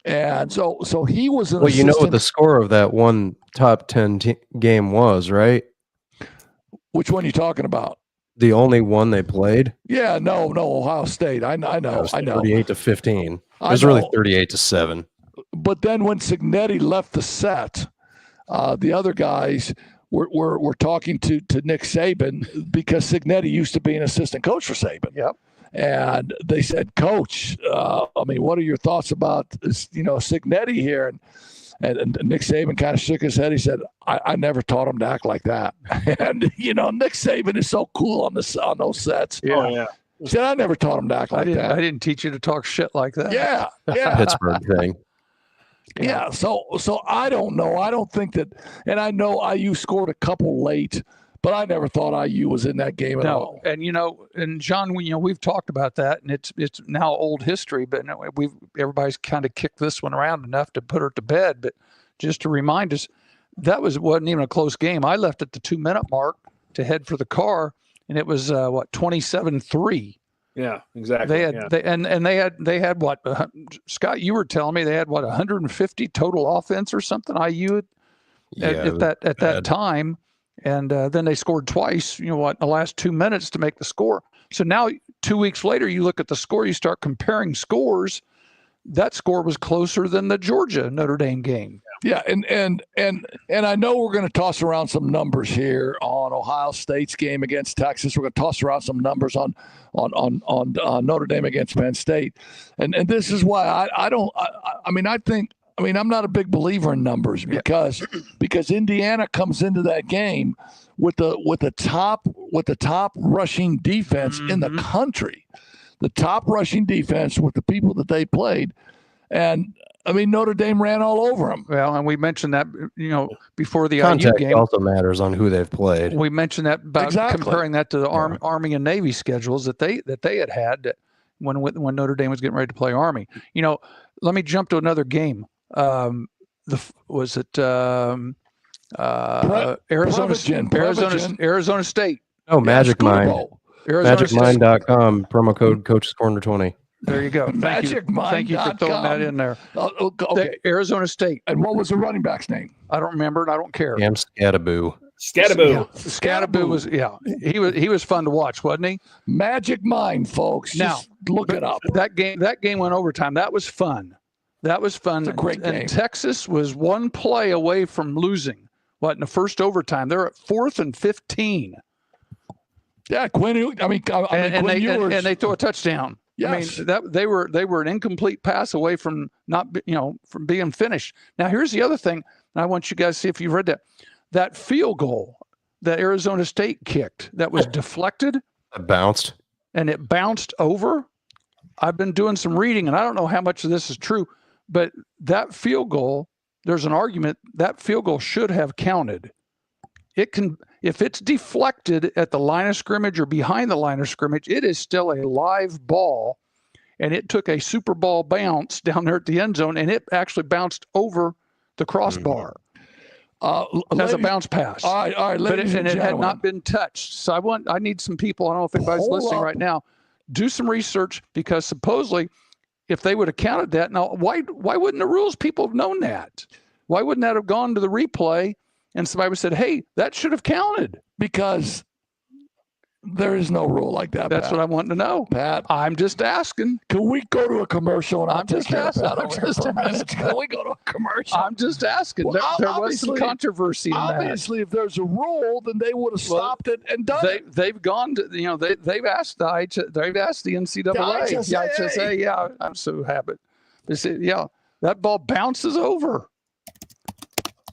And so he was an Well, you know what assistant. the score of that one top 10 game was, right? Which one are you talking about? The only one they played? Yeah, no, Ohio State. I know. 38-15. It I was really know. 38-7. But then when Cignetti left the set, the other guys were talking to Nick Saban because Cignetti used to be an assistant coach for Saban. Yep. And they said, Coach, what are your thoughts about Cignetti here? And Nick Saban kind of shook his head. He said, I never taught him to act like that. And, Nick Saban is so cool on those sets. Yeah. Oh, yeah. He said, I never taught him to act like that. I didn't teach you to talk shit like that. Yeah. Pittsburgh thing. Yeah. So I don't know. I don't think that, and I know IU scored a couple late, but I never thought IU was in that game at all. And and John, we've talked about that, and it's now old history. But everybody's kind of kicked this one around enough to put her to bed. But just to remind us, wasn't even a close game. I left at the 2-minute mark to head for the car, and it was 27-3. Yeah, exactly. They had what, Scott? You were telling me they had what, 150 total offense or something. IU at that time. And then they scored twice, in the last 2 minutes to make the score. So now 2 weeks later, you look at the score, you start comparing scores. That score was closer than the Georgia Notre Dame game. Yeah, and I know we're going to toss around some numbers here on Ohio State's game against Texas. We're going to toss around some numbers on Notre Dame against Penn State, and this is why I'm not a big believer in numbers because Indiana comes into that game with the top rushing defense in the country, the top rushing defense with the people that they played, and Notre Dame ran all over them. Well, and we mentioned that before the Context IU game also matters on who they've played. We mentioned that about comparing that to the Army and Navy schedules that they had when Notre Dame was getting ready to play Army. Let me jump to another game. Arizona State. Oh, Magic Mind. MagicMind.com, promo code Coach's Corner 20. There you go. Thank you for throwing that in there. Okay. Arizona State. And what was the running back's name? I don't remember, and I don't care. Damn Scattaboo. Scattaboo was he was fun to watch, wasn't he? Magic Mind, folks. Just look it up. That game went overtime. That was fun. It's a great game. And Texas was one play away from losing. In the first overtime? They're at 4th and 15. Yeah, Quinn. And they throw a touchdown. Yes. They were an incomplete pass away from from being finished. Now here's the other thing, and I want you guys to see if you've read that. That field goal that Arizona State kicked that was deflected. It bounced. And it bounced over. I've been doing some reading, and I don't know how much of this is true, but that field goal, there's an argument that field goal should have counted. It can, if it's deflected at the line of scrimmage or behind the line of scrimmage, it is still a live ball, and it took a Super Bowl bounce down there at the end zone, and it actually bounced over the crossbar as a bounce pass. All right, but it had not been touched. So I need some people. I don't know if anybody's listening right now. Do some research, because supposedly, if they would have counted that, now why wouldn't the rules people have known that? Why wouldn't that have gone to the replay and somebody would have said, hey, that should have counted? Because There is no rule like that. That's Pat. what I want to know. Pat, I'm just asking. can we go to a commercial and I'll I'm take just care of asking. Pat I'm over here just for a minute? asking. Can we go to a commercial? I'm just asking. Well, There was some obviously- controversy in that. Obviously, if there's a rule, then they would have stopped it and done it. They've gone to, they've asked they've asked the NCAA. The The IHSA, yeah, I'm so happy. They said, yeah, that ball bounces over,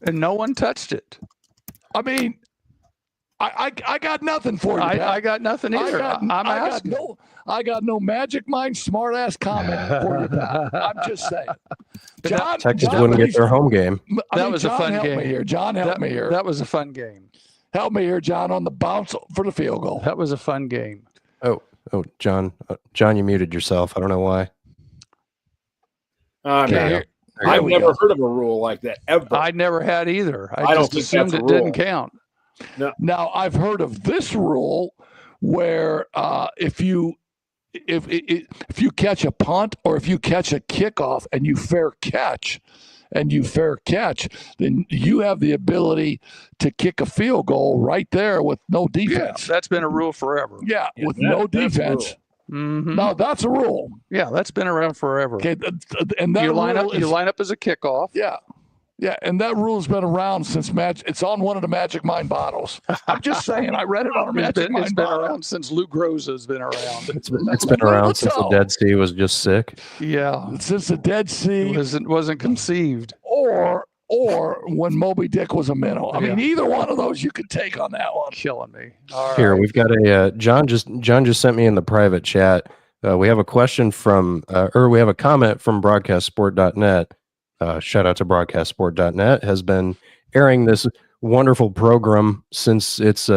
and no one touched it. I mean, I got nothing for you. Pat. I got nothing either. I'm asking. I got no magic mind, smart ass comment for you, Pat. I'm just saying. John, Texas John, wouldn't get please- their home game. That was a John, fun help game. Me here. John, help me here. That was a fun game. Help me here, John, on the bounce for the field goal. That was a fun game. Oh, John, you muted yourself. I don't know why. Okay, Man, here- I've we never go. heard of a rule like that ever. I never had either. I don't just think assumed that's a it didn't rule. count. Now I've heard of this rule where if you catch a punt or if you catch a kickoff and you fair catch, then you have the ability to kick a field goal right there with no Yeah, defense. that's been a rule forever. Yeah, Yeah, with that- no that's a defense. Mhm. No, that's a rule. Yeah, that's been around forever. Okay, and that You line rule up. is, You line up as a kickoff. yeah. Yeah, and that rule's been around since it's on one of the Magic Mind bottles. I'm just saying, I read it on a It's Magic been, Mind it's been bottle. around since Lou Groza's been around. It's been around since the Dead Sea was just sick. Yeah, Since the Dead Sea, it wasn't conceived. or when Moby Dick was a minnow. I mean, either one of those you could take on that one. Killing me. All Here, right. we've got a John just sent me in the private chat. We have a question from, or we have a comment from broadcastsport.net. Shout out to broadcastsport.net, has been airing this wonderful program since its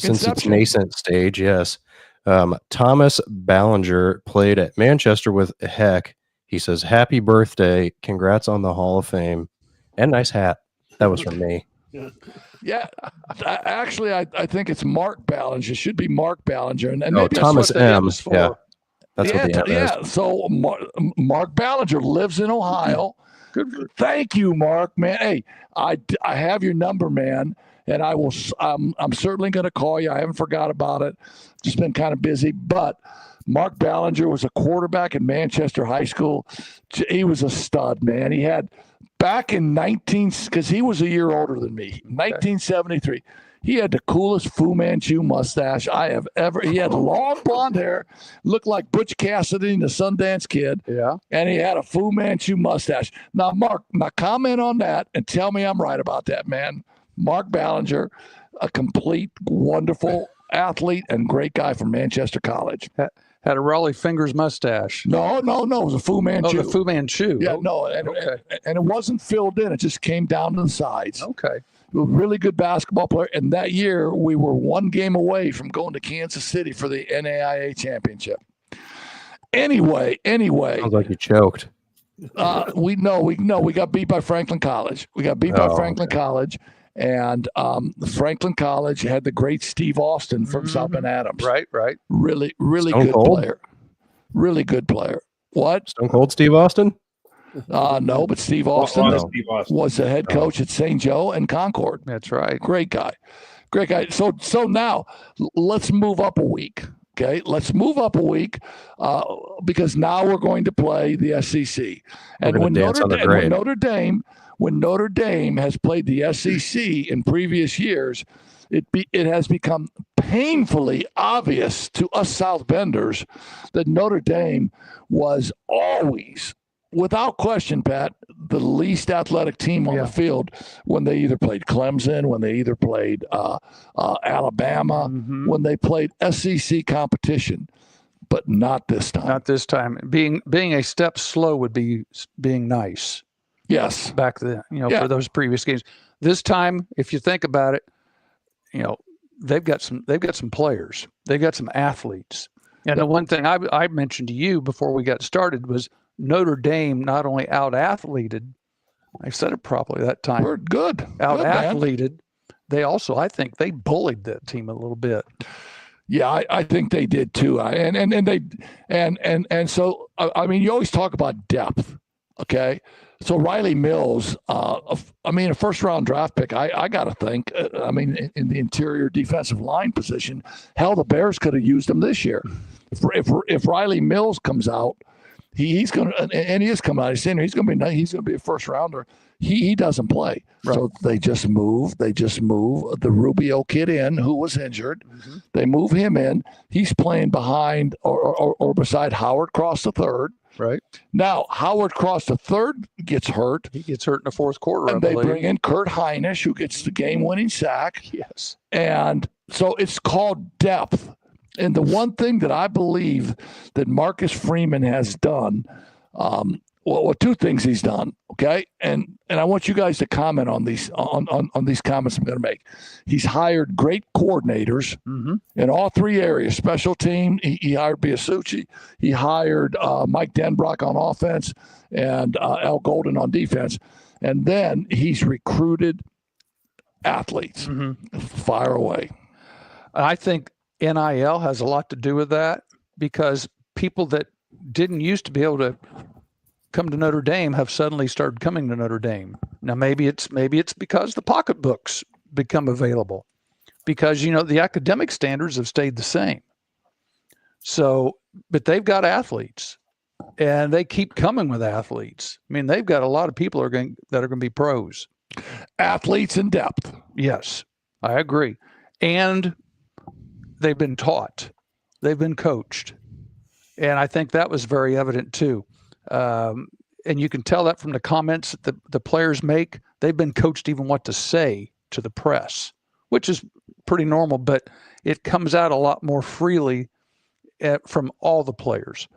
Inception. nascent stage. Yes. Thomas Ballinger played at Manchester with Heck. He says, "Happy birthday. Congrats on the Hall of Fame. And nice hat." That was from me. Yeah, actually, I think it's Mark Ballinger. It should be Mark Ballinger. And Oh, maybe that's Thomas what the M M. is for. Yeah. That's yeah, what the M is. yeah. So Mark Ballinger lives in Ohio. Good. Thank you, Mark. Man, hey, I have your number, man, and I will. I'm certainly going to call you. I haven't forgot about it. Just been kind of busy, but Mark Ballinger was a quarterback in Manchester High School. He was a stud, man. He had back in because he was a year older than me. 1973. He had the coolest Fu Manchu mustache I have ever. He had long blonde hair, looked like Butch Cassidy and the Sundance Kid, Yeah. and he had a Fu Manchu mustache. Now, Mark, comment on that and tell me I'm right about that, man. Mark Ballinger, a complete, wonderful athlete and great guy from Manchester College. Had a Raleigh Fingers mustache. No, it was a Fu Manchu. Oh, the Fu Manchu. Yeah, Oh, no, and it wasn't filled in. It just came down to the sides. Okay. A really good basketball player. And that year, we were one game away from going to Kansas City for the NAIA championship. Anyway, Sounds like you choked. we got beat by Franklin College. College, and Franklin College had the great Steve Austin from South Bend Adams. Right. Really Stone good Cold? player. Really good player. What? Stone Cold Steve Austin? No, but Steve Austin no. Steve Austin. was the head coach at St. Joe and Concord. That's right. Great guy. So now let's move up a week. Okay, let's move up a week because now we're going to play the SEC. And We're when gonna dance on the grave. when Notre Dame has played the SEC in previous years, it has become painfully obvious to us South Benders that Notre Dame was always, without question, Pat, the least athletic team on the field when they either played Clemson, when they either played Alabama, when they played SEC competition, but not this time. Not this time. Being a step slow would be being nice Yes. back then, Yeah. for those previous games. This time, if you think about it, they've got some players. They've got some athletes. And the one thing I mentioned to you before we got started was Notre Dame not only out-athleted, I said it properly that time, We're good. out-athleted, they also, I think, they bullied that team a little bit. Yeah, I think they did too. So I mean, you always talk about depth. Okay, So Riley Mills, a first-round draft pick. I got to think. In the interior defensive line position, hell, the Bears could have used him this year. If Riley Mills comes out, he's going to, and he is coming out. He's going to be a first-rounder. He doesn't play, Right. So they just move the Rubio kid in who was injured. Mm-hmm. They move him in. He's playing behind or beside Howard Cross III. Right. Now, Howard Cross III gets hurt. He gets hurt in the fourth quarter, And I they believe. bring in Kurt Heinisch, who gets the game-winning sack. Yes. And so it's called depth. And the one thing that I believe that Marcus Freeman has done, two things he's done, okay? And I want you guys to comment on these on these comments I'm going to make. He's hired great coordinators in all three areas. Special team, he hired Biasucci. He hired Mike Denbrock on offense and Al Golden on defense. And then he's recruited athletes. Fire away. I think NIL has a lot to do with that, because people that didn't used to be able to come to Notre Dame have suddenly started coming to Notre Dame. Now, maybe it's because the pocketbooks become available, because, the academic standards have stayed the same. So, but they've got athletes, and they keep coming with athletes. I mean, they've got a lot of people that are going to be pros. Athletes in depth. Yes, I agree. And they've been taught, they've been coached. And I think that was very evident too. And you can tell that from the comments that the players make. They've been coached even what to say to the press, which is pretty normal, but it comes out a lot more freely from all the players.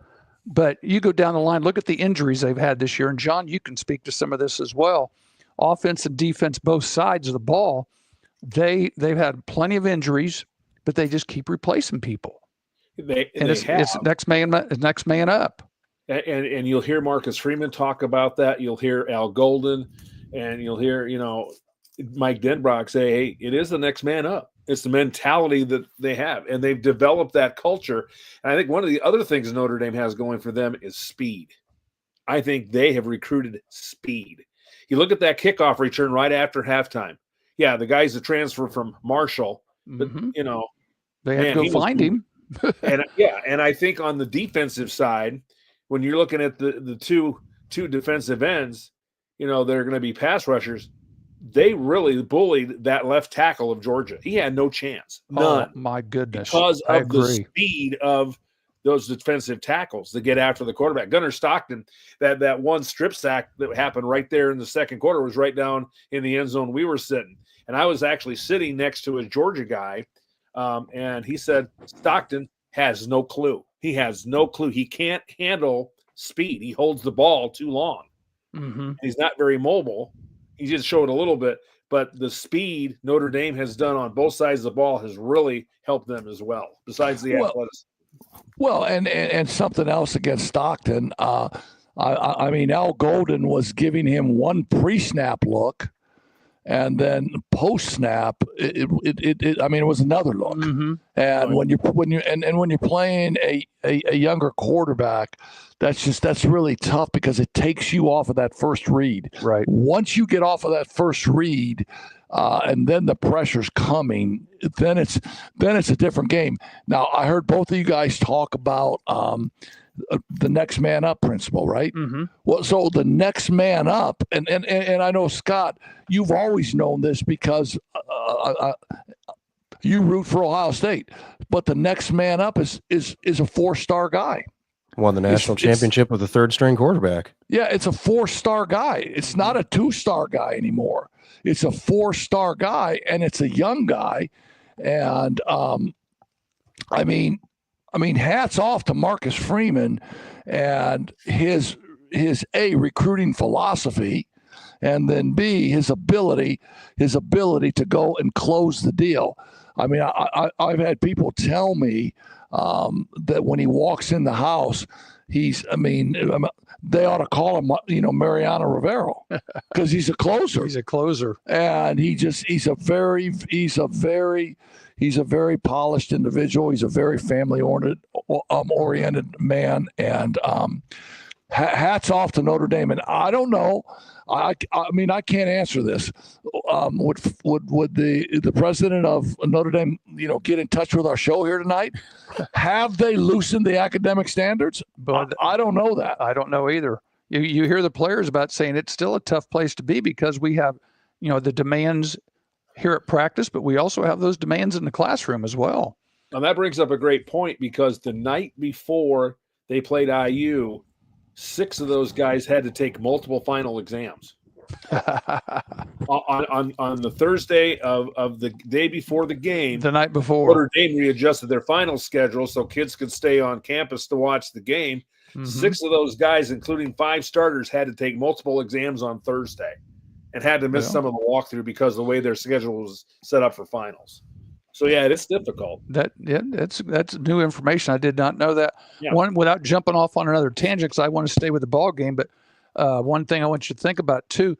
But you go down the line, look at the injuries they've had this year. And John, you can speak to some of this as well. Offense and defense, both sides of the ball, they've had plenty of injuries, but they just keep replacing people. It's next man up. And you'll hear Marcus Freeman talk about that. You'll hear Al Golden, and you'll hear, Mike Denbrock say, hey, it is the next man up. It's the mentality that they have, and they've developed that culture. And I think one of the other things Notre Dame has going for them is speed. I think they have recruited speed. You look at that kickoff return right after halftime. Yeah, the guy's a transfer from Marshall, but, they have to go find him. and I think on the defensive side, when you're looking at the two defensive ends, they're going to be pass rushers. They really bullied that left tackle of Georgia. He had no chance. None. Oh, my goodness. Because of the speed of those defensive tackles to get after the quarterback. Gunnar Stockton, that one strip sack that happened right there in the second quarter was right down in the end zone we were sitting. And I was actually sitting next to a Georgia guy, and he said Stockton has no clue. He has no clue. He can't handle speed. He holds the ball too long. He's not very mobile. He just showed a little bit. But the speed Notre Dame has done on both sides of the ball has really helped them as well, besides the athleticism. Well, and something else against Stockton. I mean, Al Golden was giving him one pre-snap look, and then post-snap, it was another look. And when you're playing a younger quarterback, that's really tough, because it takes you off of that first read. Right. Once you get off of that first read, and then the pressure's coming, then it's a different game. Now, I heard both of you guys talk about the next man up principle, right? Well, so the next man up, and I know, Scott, you've always known this because you root for Ohio State, but the next man up is a four-star guy. Won the national championship with a third-string quarterback. Yeah, it's a four-star guy. It's not a two-star guy anymore. It's a four-star guy, and it's a young guy. And I mean, hats off to Marcus Freeman and his recruiting philosophy, and then B, his ability to go and close the deal. I mean, I've had people tell me that when he walks in the house, they ought to call him, Mariano Rivero, because he's a closer. He's a closer, and he's a very polished individual. He's a very family oriented man, and hats off to Notre Dame. And I don't know. I mean, I can't answer this. Would the president of Notre Dame, get in touch with our show here tonight? Have they loosened the academic standards? But I don't know that. I don't know either. You hear the players about saying it's still a tough place to be because we have, the demands here at practice, but we also have those demands in the classroom as well. And that brings up a great point because the night before they played IU, 6 of those guys had to take multiple final exams. on the Thursday of the day before the game, the night before, Notre Dame readjusted their final schedule so kids could stay on campus to watch the game. Mm-hmm. 6 of those guys, including 5 starters, had to take multiple exams on Thursday and had to miss some of the walkthrough because of the way their schedule was set up for finals. So yeah, it's difficult. That's new information. I did not know that. Yeah. One, without jumping off on another tangent, because I want to stay with the ball game. But one thing I want you to think about too,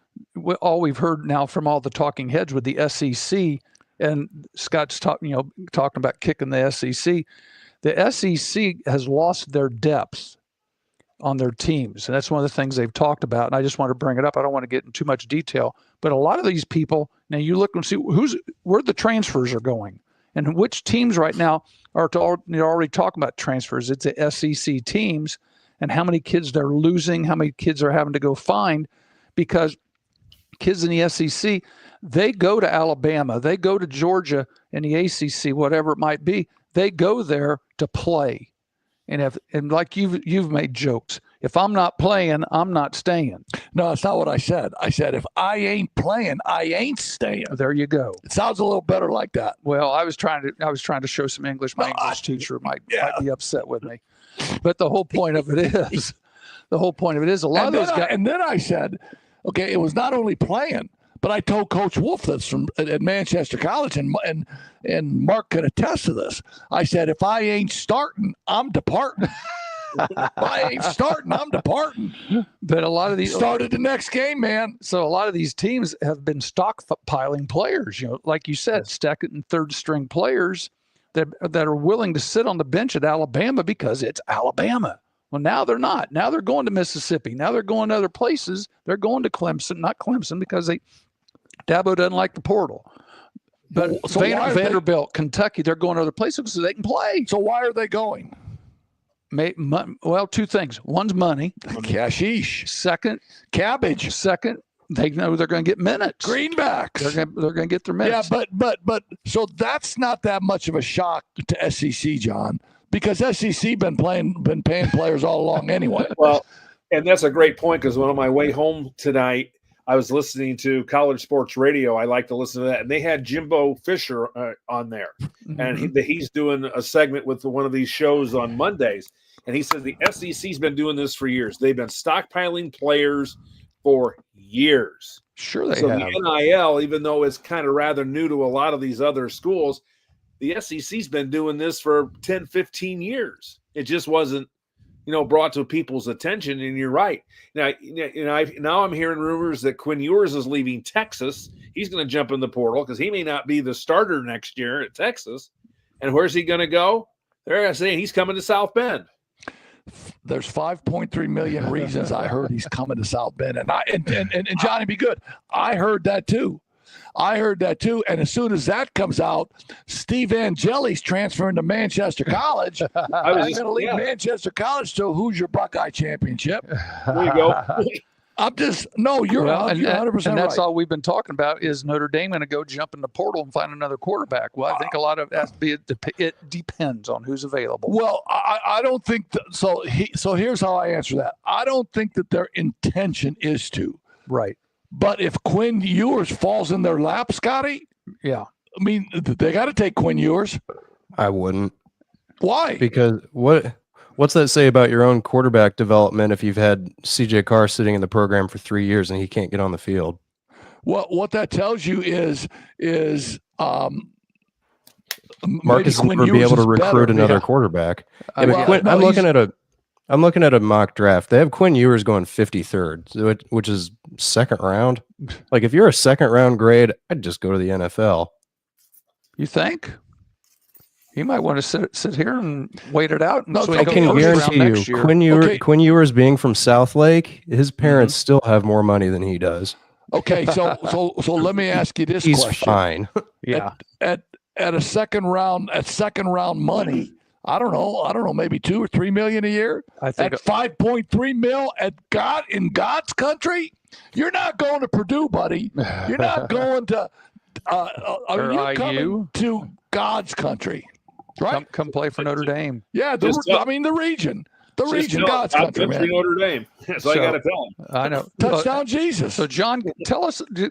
all we've heard now from all the talking heads with the SEC, and Scott's talking about kicking the SEC. The SEC has lost their depth on their teams, and that's one of the things they've talked about. And I just want to bring it up. I don't want to get in too much detail, but a lot of these people now, you look and see where the transfers are going. And which teams right now are already talking about transfers? It's the SEC teams and how many kids they're losing, how many kids are having to go find, because kids in the SEC, they go to Alabama, they go to Georgia in the ACC, whatever it might be. They go there to play. And like you've made jokes, if I'm not playing, I'm not staying. No, that's not what I said. I said, if I ain't playing, I ain't staying. There you go. It sounds a little better like that. Well, I was trying to show some English. My English teacher might be upset with me. But the whole point of it is, a lot of those guys. And then I said, okay, it was not only playing, but I told Coach Wolf that's at Manchester College, and Mark can attest to this. I said, if I ain't starting, I'm departing. If I ain't starting, I'm departing. But a lot of these started the next game, man. So a lot of these teams have been stockpiling players. Like you said, second and third string players that are willing to sit on the bench at Alabama because it's Alabama. Well, now they're not. Now they're going to Mississippi. Now they're going to other places. They're going to Clemson, not Clemson, because Dabo doesn't like the portal. But so Vanderbilt, Kentucky, they're going to other places so they can play. So why are they going? Well, 2 things. One's money. Cashish. Second, cabbage. Second, they know they're going to get minutes. Greenbacks. They're going to get their minutes. Yeah, but so that's not that much of a shock to SEC, John, because SEC been paying players all along anyway. Well, and that's a great point, because on my way home tonight, I was listening to College Sports Radio. I like to listen to that. And they had Jimbo Fisher on there. Mm-hmm. And he's doing a segment with one of these shows on Mondays. And he says the SEC's been doing this for years. They've been stockpiling players for years. Sure they have. The NIL, even though it's kind of rather new to a lot of these other schools, the SEC's been doing this for 10, 15 years. It just wasn't, brought to people's attention. And you're right. Now I'm hearing rumors that Quinn Ewers is leaving Texas. He's going to jump in the portal because he may not be the starter next year at Texas. And where's he going to go? They're saying he's coming to South Bend. There's 5.3 million reasons I heard he's coming to South Bend. And Johnny, be good. I heard that too. And as soon as that comes out, Steve Angeli's transferring to Manchester College. I'm going to leave Manchester College to Hoosier Buckeye Championship. There you go. You're 100% and that's right. all we've been talking about is Notre Dame going to go jump in the portal and find another quarterback. Well, I think a lot of it depends on who's available. Well, I don't think so. Here's how I answer that. I don't think that their intention is to. Right. But if Quinn Ewers falls in their lap, Scotty, yeah, I mean, they got to take Quinn Ewers. I wouldn't. Why? Because what's that say about your own quarterback development if you've had CJ Carr sitting in the program for 3 years and he can't get on the field? Well, what that tells you is Mark is going to be able to recruit another quarterback. I'm looking at a mock draft. They have Quinn Ewers going 53rd, which is second round. Like, if you're a second round grade, I'd just go to the NFL. You think? He might want to sit here and wait it out. And No, so he I goes can first round guarantee next you, year. Quinn Ewers being from South Lake, his parents still have more money than he does. Okay, so let me ask you this He's question. fine. Yeah. At a second round money, I don't know, maybe $2 or $3 million a year. I think At 5.3 mil in God's country, you're not going to Purdue, buddy. You're not going to. You're coming to God's country, right? Come play for Notre Dame. Yeah, the region, God's country, man. Notre Dame. That's all you got to tell him. I know. Touchdown, Jesus. So, John,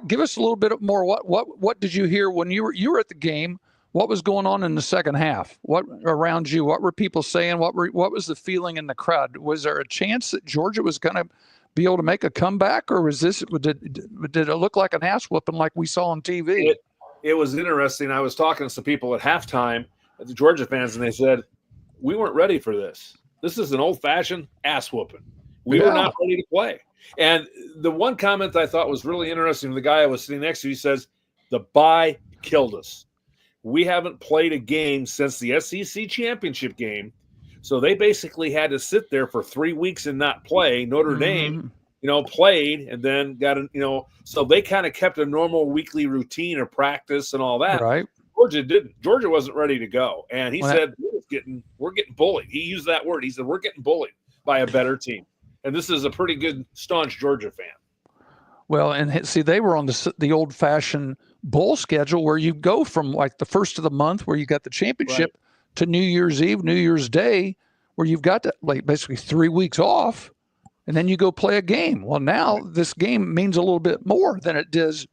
give us a little bit more. What did you hear when you were at the game? What was going on in the second half? What around you? What were people saying? What was the feeling in the crowd? Was there a chance that Georgia was going to be able to make a comeback, or did it look like an ass whooping like we saw on TV? It was interesting. I was talking to some people at halftime, the Georgia fans, and they said, we weren't ready for this. This is an old-fashioned ass whooping. We were not ready to play. And the one comment I thought was really interesting, the guy I was sitting next to, he says, the bye killed us. We haven't played a game since the SEC championship game. So they basically had to sit there for 3 weeks and not play. Notre Dame, played and then got so they kind of kept a normal weekly routine of practice and all that. Right. Georgia didn't. Georgia wasn't ready to go. And he said, we're getting bullied. He used that word. He said, we're getting bullied by a better team. And this is a pretty good, staunch Georgia fan. Well, and see, they were on the old-fashioned bowl schedule where you go from like the first of the month where you got the championship to New Year's Eve, New Year's Day, where you've got like basically 3 weeks off, and then you go play a game. Well, now this game means a little bit more than it does,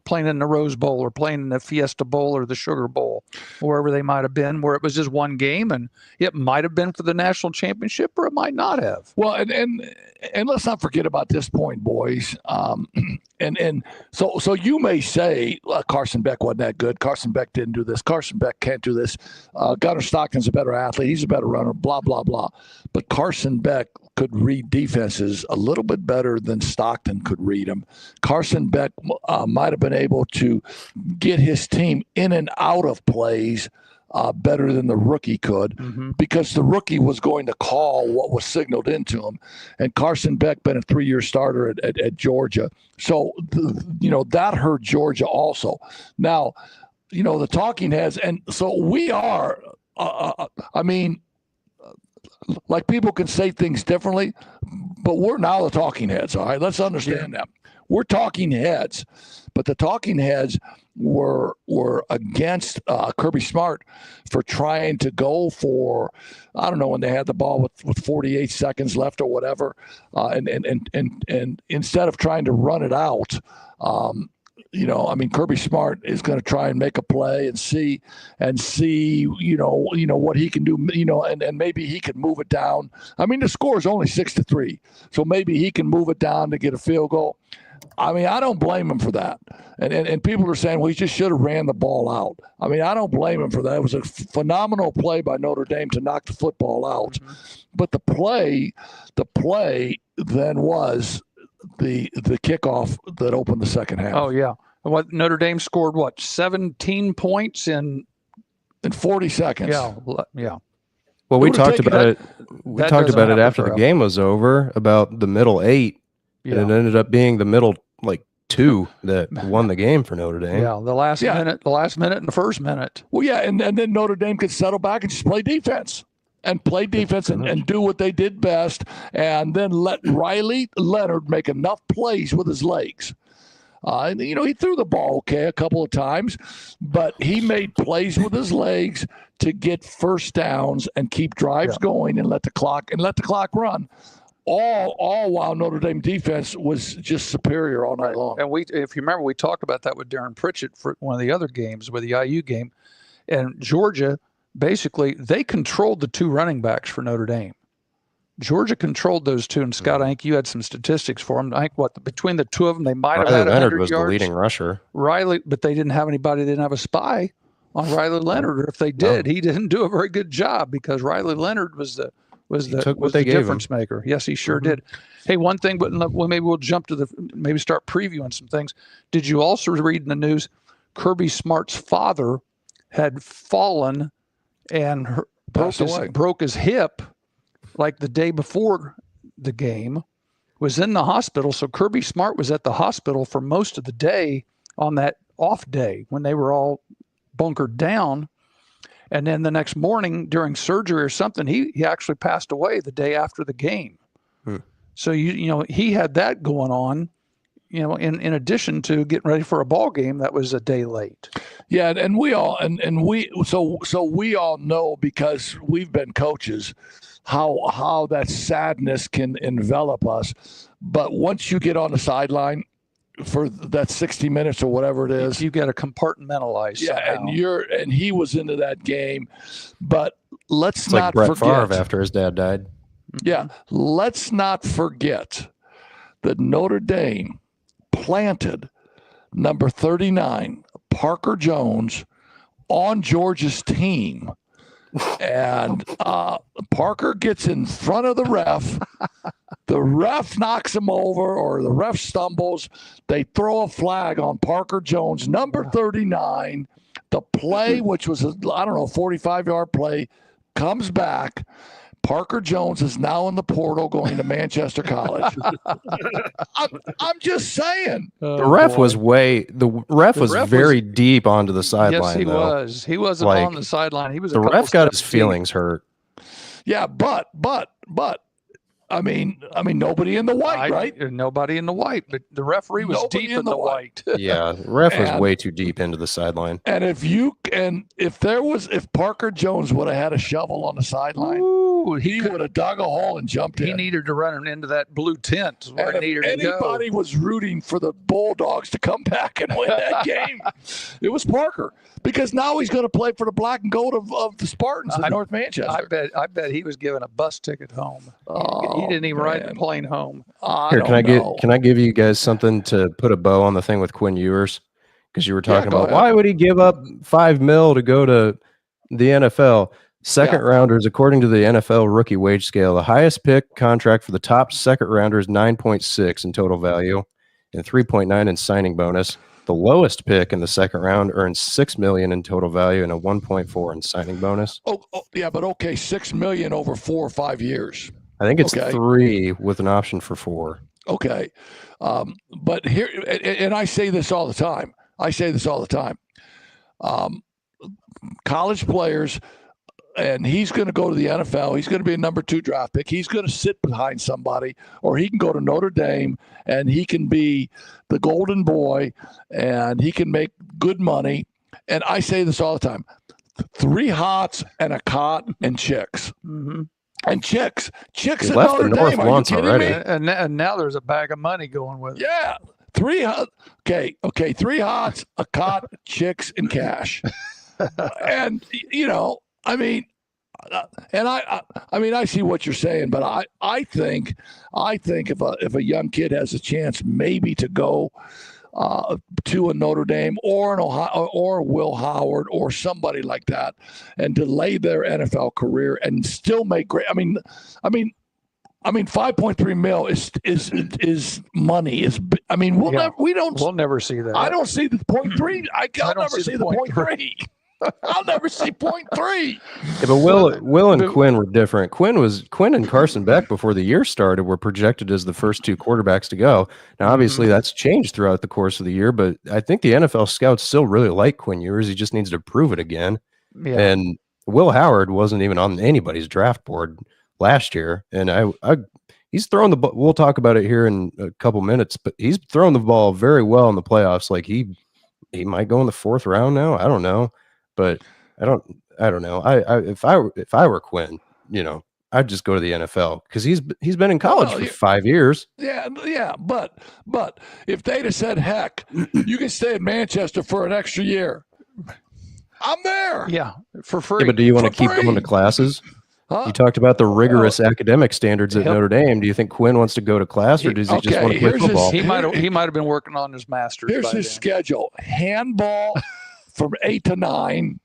playing in the Rose Bowl or playing in the Fiesta Bowl or the Sugar Bowl, wherever they might have been, where it was just one game, and it might have been for the national championship or it might not have. Well, and let's not forget about this point, boys. So you may say Carson Beck wasn't that good. Carson Beck didn't do this. Carson Beck can't do this. Gunnar Stockton's a better athlete. He's a better runner. Blah blah blah. But Carson Beck could read defenses a little bit better than Stockton could read them. Carson Beck might have been able to get his team in and out of plays better than the rookie could, because the rookie was going to call what was signaled into him. And Carson Beck been a 3-year starter at Georgia. So, that hurt Georgia also. Now, the talking heads, and so we are, like people can say things differently, but we're now the talking heads, all right? Let's understand that. We're talking heads, but the talking heads were against Kirby Smart for trying to go for, I don't know, when they had the ball with 48 seconds left or whatever, and instead of trying to run it out, Kirby Smart is going to try and make a play and see, what he can do, and maybe he can move it down. I mean, the score is only 6-3, so maybe he can move it down to get a field goal. I mean, I don't blame him for that. And people are saying, well, he just should have ran the ball out. I mean, I don't blame him for that. It was a phenomenal play by Notre Dame to knock the football out. But the play then was the kickoff that opened the second half. Oh, yeah. What Notre Dame scored, 17 points in 40 seconds. Yeah. Well, we talked about it. We talked about it after the game was over, about the middle 8. Yeah. And it ended up being the middle 2 that won the game for Notre Dame. Yeah, the last minute, and the first minute. Well, yeah, and then Notre Dame could settle back and just play defense. And do what they did best, and then let Riley Leonard make enough plays with his legs. He threw the ball a couple of times, but he made plays with his legs to get first downs and keep drives going and let the clock run. All while Notre Dame defense was just superior all night long. And if you remember, we talked about that with Darren Pritchett for one of the other games, with the IU game. And Georgia, basically, they controlled the 2 running backs for Notre Dame. Georgia controlled those 2, and Scott, I think you had some statistics for them. I think between the 2 of them, they might have had 100 Leonard was yards. The leading rusher. Riley, but they didn't have anybody. They didn't have a spy on Riley Leonard. Or if they did, he didn't do a very good job, because Riley Leonard was the difference maker. Yes, he sure did. Hey, one thing, but maybe we'll jump to maybe start previewing some things. Did you also read in the news, Kirby Smart's father had fallen and Passed away. broke his hip like the day before the game, was in the hospital. So Kirby Smart was at the hospital for most of the day on that off day when they were all bunkered down. And then the next morning during surgery or something, he actually passed away the day after the game. So, you know, he had that going on, you know, in addition to getting ready for a ball game that was a day late. Yeah, and we all so we all know, because we've been coaches, how that sadness can envelop us. But once you get on the sideline for that 60 minutes or whatever it is, You got to compartmentalize. yeah, somehow. and he was into that game. But let's It's not like Brett forget. Favre after his dad died. Yeah, let's not forget that Notre Dame planted number 39, Parker Jones, on Georgia's team. And Parker gets in front of the ref. The ref knocks him over, or the ref stumbles. They throw a flag on Parker Jones, number 39. The play, which was a 45-yard play, comes back. Parker Jones is now in the portal going to Manchester College. I'm just saying. The ref was ref very deep onto the sideline. Yes, he though. was. He wasn't Like, on the sideline. He was. The a couple ref got his steps deep. feelings hurt. Yeah, but I mean, nobody in the white, right? Nobody in the white, but the referee was Nobody deep in the white. Yeah, the ref was And- way too deep into the sideline. And if Parker Jones would have had a shovel on the sideline, Ooh, he would have dug a hole and jumped He in. needed to run into that blue tent where And he if needed to go. anybody was rooting for the Bulldogs to come back and win that game, it was Parker, because now he's going to play for the black and gold of the Spartans in North Manchester. I bet he was given a bus ticket home. Oh, He didn't even ride the man. plane home. Here, don't know. can I give you guys something to put a bow on the thing with Quinn Ewers? Because you were talking go about ahead. why would he give up $5 million to go to the NFL? Second rounders, according to the NFL rookie wage scale, the highest pick contract for the top second rounder is 9.6 in total value and 3.9 in signing bonus. The lowest pick in the second round earns $6 million in total value and a 1.4 in signing bonus. Oh, yeah, but okay, $6 million over 4 or 5 years. I think it's Okay. 3 with an option for 4. Okay, but here, and I say this all the time. College players, and he's going to go to the NFL. He's going to be a number 2 draft pick. He's going to sit behind somebody, or he can go to Notre Dame and he can be the golden boy and he can make good money. And I say this all the time: 3 hots and a cot and chicks. Mm-hmm. And chicks He at left the Notre North Dame. Are you once kidding already. me? And now there's a bag of money going with it. Yeah. 3 hot. Okay. 3 hots, a cot, chicks, and cash. And I mean, and I see what you're saying, but I think if a young kid has a chance maybe to go to a Notre Dame or an Ohio or Will Howard or somebody like that, and delay their NFL career and still make great. I mean, 5.3 mil is money. We'll never see that. I don't see the 0.3. I'll don't never see see the the 0.3. 0.3. I'll never see 0.3. Yeah, but Will and Quinn were different. Quinn and Carson Beck before the year started were projected as the first 2 quarterbacks to go. Now, obviously, that's changed throughout the course of the year, but I think the NFL scouts still really like Quinn Ewers. He just needs to prove it again. Yeah. And Will Howard wasn't even on anybody's draft board last year, and he's thrown the ball. We'll talk about it here in a couple minutes, but he's thrown the ball very well in the playoffs. Like he might go in the 4th round now. I don't know. But I don't know. If I were Quinn, I'd just go to the NFL because he's been in college for 5 years. Yeah. But if they'd have said, heck, you can stay in Manchester for an extra year, I'm there. Yeah, for free. Yeah, but do you want to For keep free. going to classes? Huh? You talked about the rigorous academic standards at Notre Dame. Do you think Quinn wants to go to class, or does he just want to play here's his- football? He might have been working on his master's. Here's by his then. schedule: handball from 8 to 9.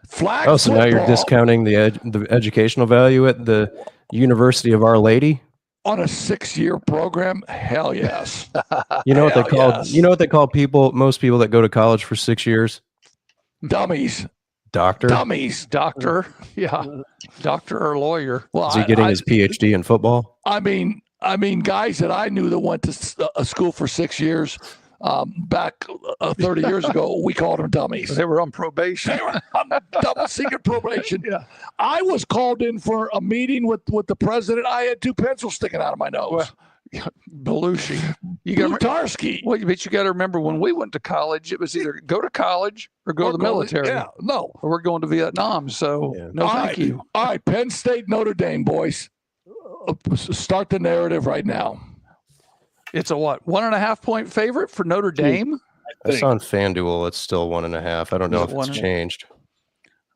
Flag Oh, so now you're football discounting the educational value at the University of Our Lady? on a 6-year program. Hell yes. You know what they Hell call yes. most people that go to college for 6 years? Dummies. Doctor? Dummies. Doctor, yeah, doctor or lawyer. Well, Is he getting his PhD in football? I mean, guys that I knew that went to a school for 6 years back 30 years ago, we called them dummies. They were on probation. They were on double secret probation. Yeah. I was called in for a meeting with the president. I had 2 pencils sticking out of my nose. Well, Belushi. You got Blutarski. well, but you got to remember when we went to college, it was either go to college or go to the military. Yeah, no. Or we're going to Vietnam. So no, All thank right. you. All right, Penn State, Notre Dame, boys. Start the narrative right now. It's a what? 1.5 point favorite for Notre Dame. That's on FanDuel. It's still 1.5. I don't know Is if it it's 1.5? changed.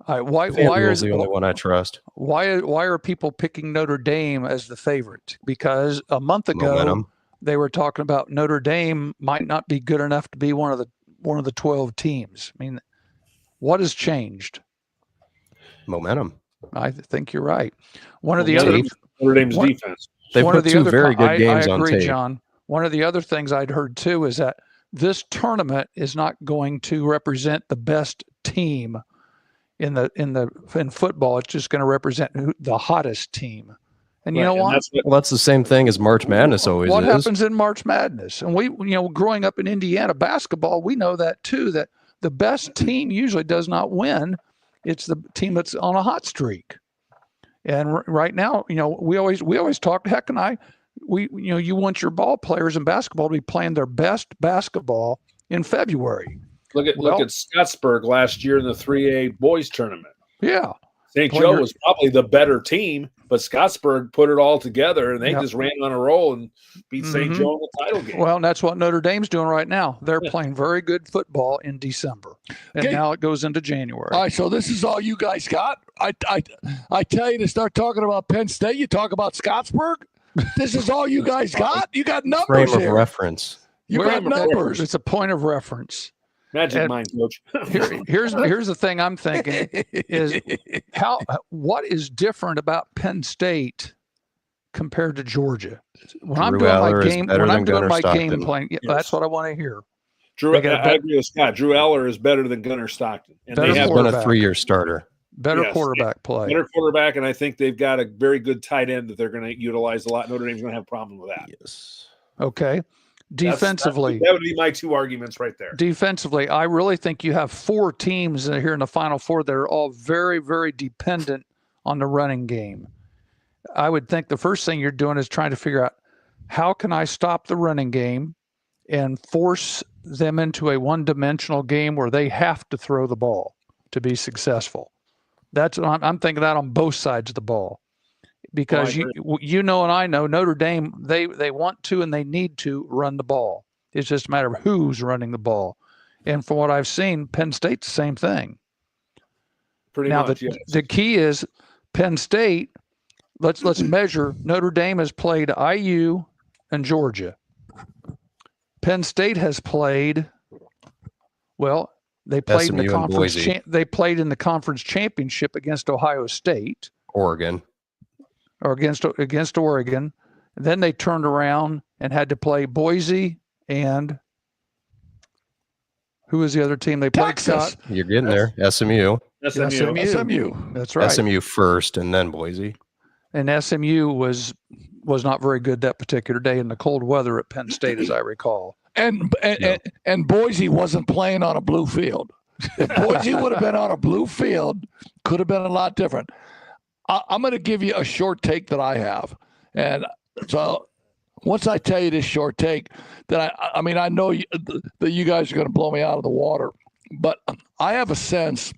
All right, why FanDuel's is the only one I trust. why are people picking Notre Dame as the favorite? Because a month ago Momentum. they were talking about Notre Dame might not be good enough to be one of the 12 teams. I mean, what has changed? Momentum. I think you're right. One of Well, the other Notre Dame's One- defense. They one put of the 2 other very good games I on agree, tape. John. One of the other things I'd heard too is that this tournament is not going to represent the best team in football. It's just going to represent the hottest team. And you know what? Well, that's the same thing as March Madness always What is. happens in March Madness? And we, growing up in Indiana basketball, we know that too, that the best team usually does not win. It's the team that's on a hot streak. And right now, we always talk, Heck and I, you want your ball players in basketball to be playing their best basketball in February. Look at Scottsburg last year in the 3A boys tournament. Yeah. St. Joe was probably the better team, but Scottsburg put it all together, and they just ran on a roll and beat St. Joe in the title game. Well, and that's what Notre Dame's doing right now. They're playing very good football in December, and now it goes into January. All right, so this is all you guys got. I tell you to start talking about Penn State. You talk about Scottsburg. This is all you guys got. You got numbers Frame of here. reference. You got numbers. It's a point of reference. Magic mind, coach. Here's the thing I'm thinking is what is different about Penn State compared to Georgia? When I'm doing my game plan, that's what I want to hear. I agree with Scott. Drew Eller is better than Gunnar Stockton, and they have been a 3-year starter. Better quarterback play. Better quarterback, and I think they've got a very good tight end that they're going to utilize a lot. Notre Dame's going to have a problem with that. Yes. Okay. Defensively, that would be my 2 arguments right there. Defensively, I really think you have 4 teams here in the Final Four that are all very, very dependent on the running game. I would think the first thing you're doing is trying to figure out how can I stop the running game and force them into a one-dimensional game where they have to throw the ball to be successful. That's what I'm thinking that on both sides of the ball. Because and I know Notre Dame, they want to and they need to run the ball. It's just a matter of who's running the ball. And from what I've seen, Penn State's the same thing. Pretty much, yes. The key is Penn State, let's measure. Notre Dame has played IU and Georgia. Penn State has played, they played in the conference. They played in the conference championship against Ohio State. Oregon. Or against Oregon. Then they turned around and had to play Boise and who was the other team they played? Texas. You're getting there. SMU. SMU. That's right. SMU first and then Boise. And SMU was not very good that particular day in the cold weather at Penn State, as I recall. And Boise wasn't playing on a blue field. If Boise would have been on a blue field, could have been a lot different. I'm going to give you a short take that I have. And so once I tell you this short take, then I know that you guys are going to blow me out of the water. But I have a sense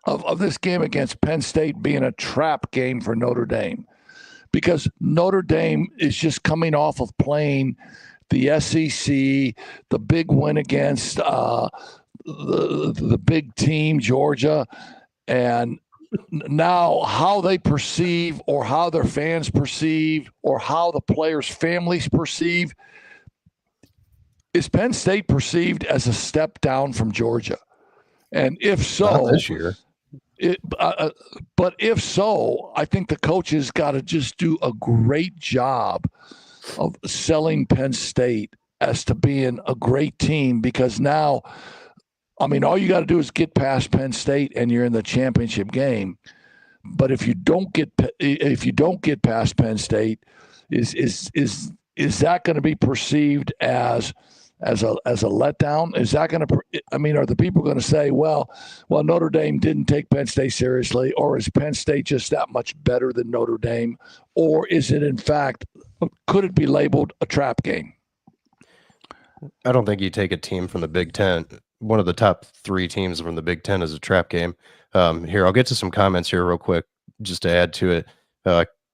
of this game against Penn State being a trap game for Notre Dame. Because Notre Dame is just coming off of playing the SEC, the big win against the big team, Georgia, and now how they perceive or how their fans perceive or how the players' families perceive, is Penn State perceived as a step down from Georgia? And if so, not this year. But if so, I think the coaches got to just do a great job of selling Penn State as to being a great team, because now I mean, all you got to do is get past Penn State, and you're in the championship game. But if you don't get past Penn State, is that going to be perceived as a letdown? Is that going to? I mean, are the people going to say, well, Notre Dame didn't take Penn State seriously, or is Penn State just that much better than Notre Dame, or is it in fact, could it be labeled a trap game? I don't think you take a team from the Big Ten. One of the top 3 teams from the Big Ten is a trap game. Here, I'll get to some comments here real quick, just to add to it.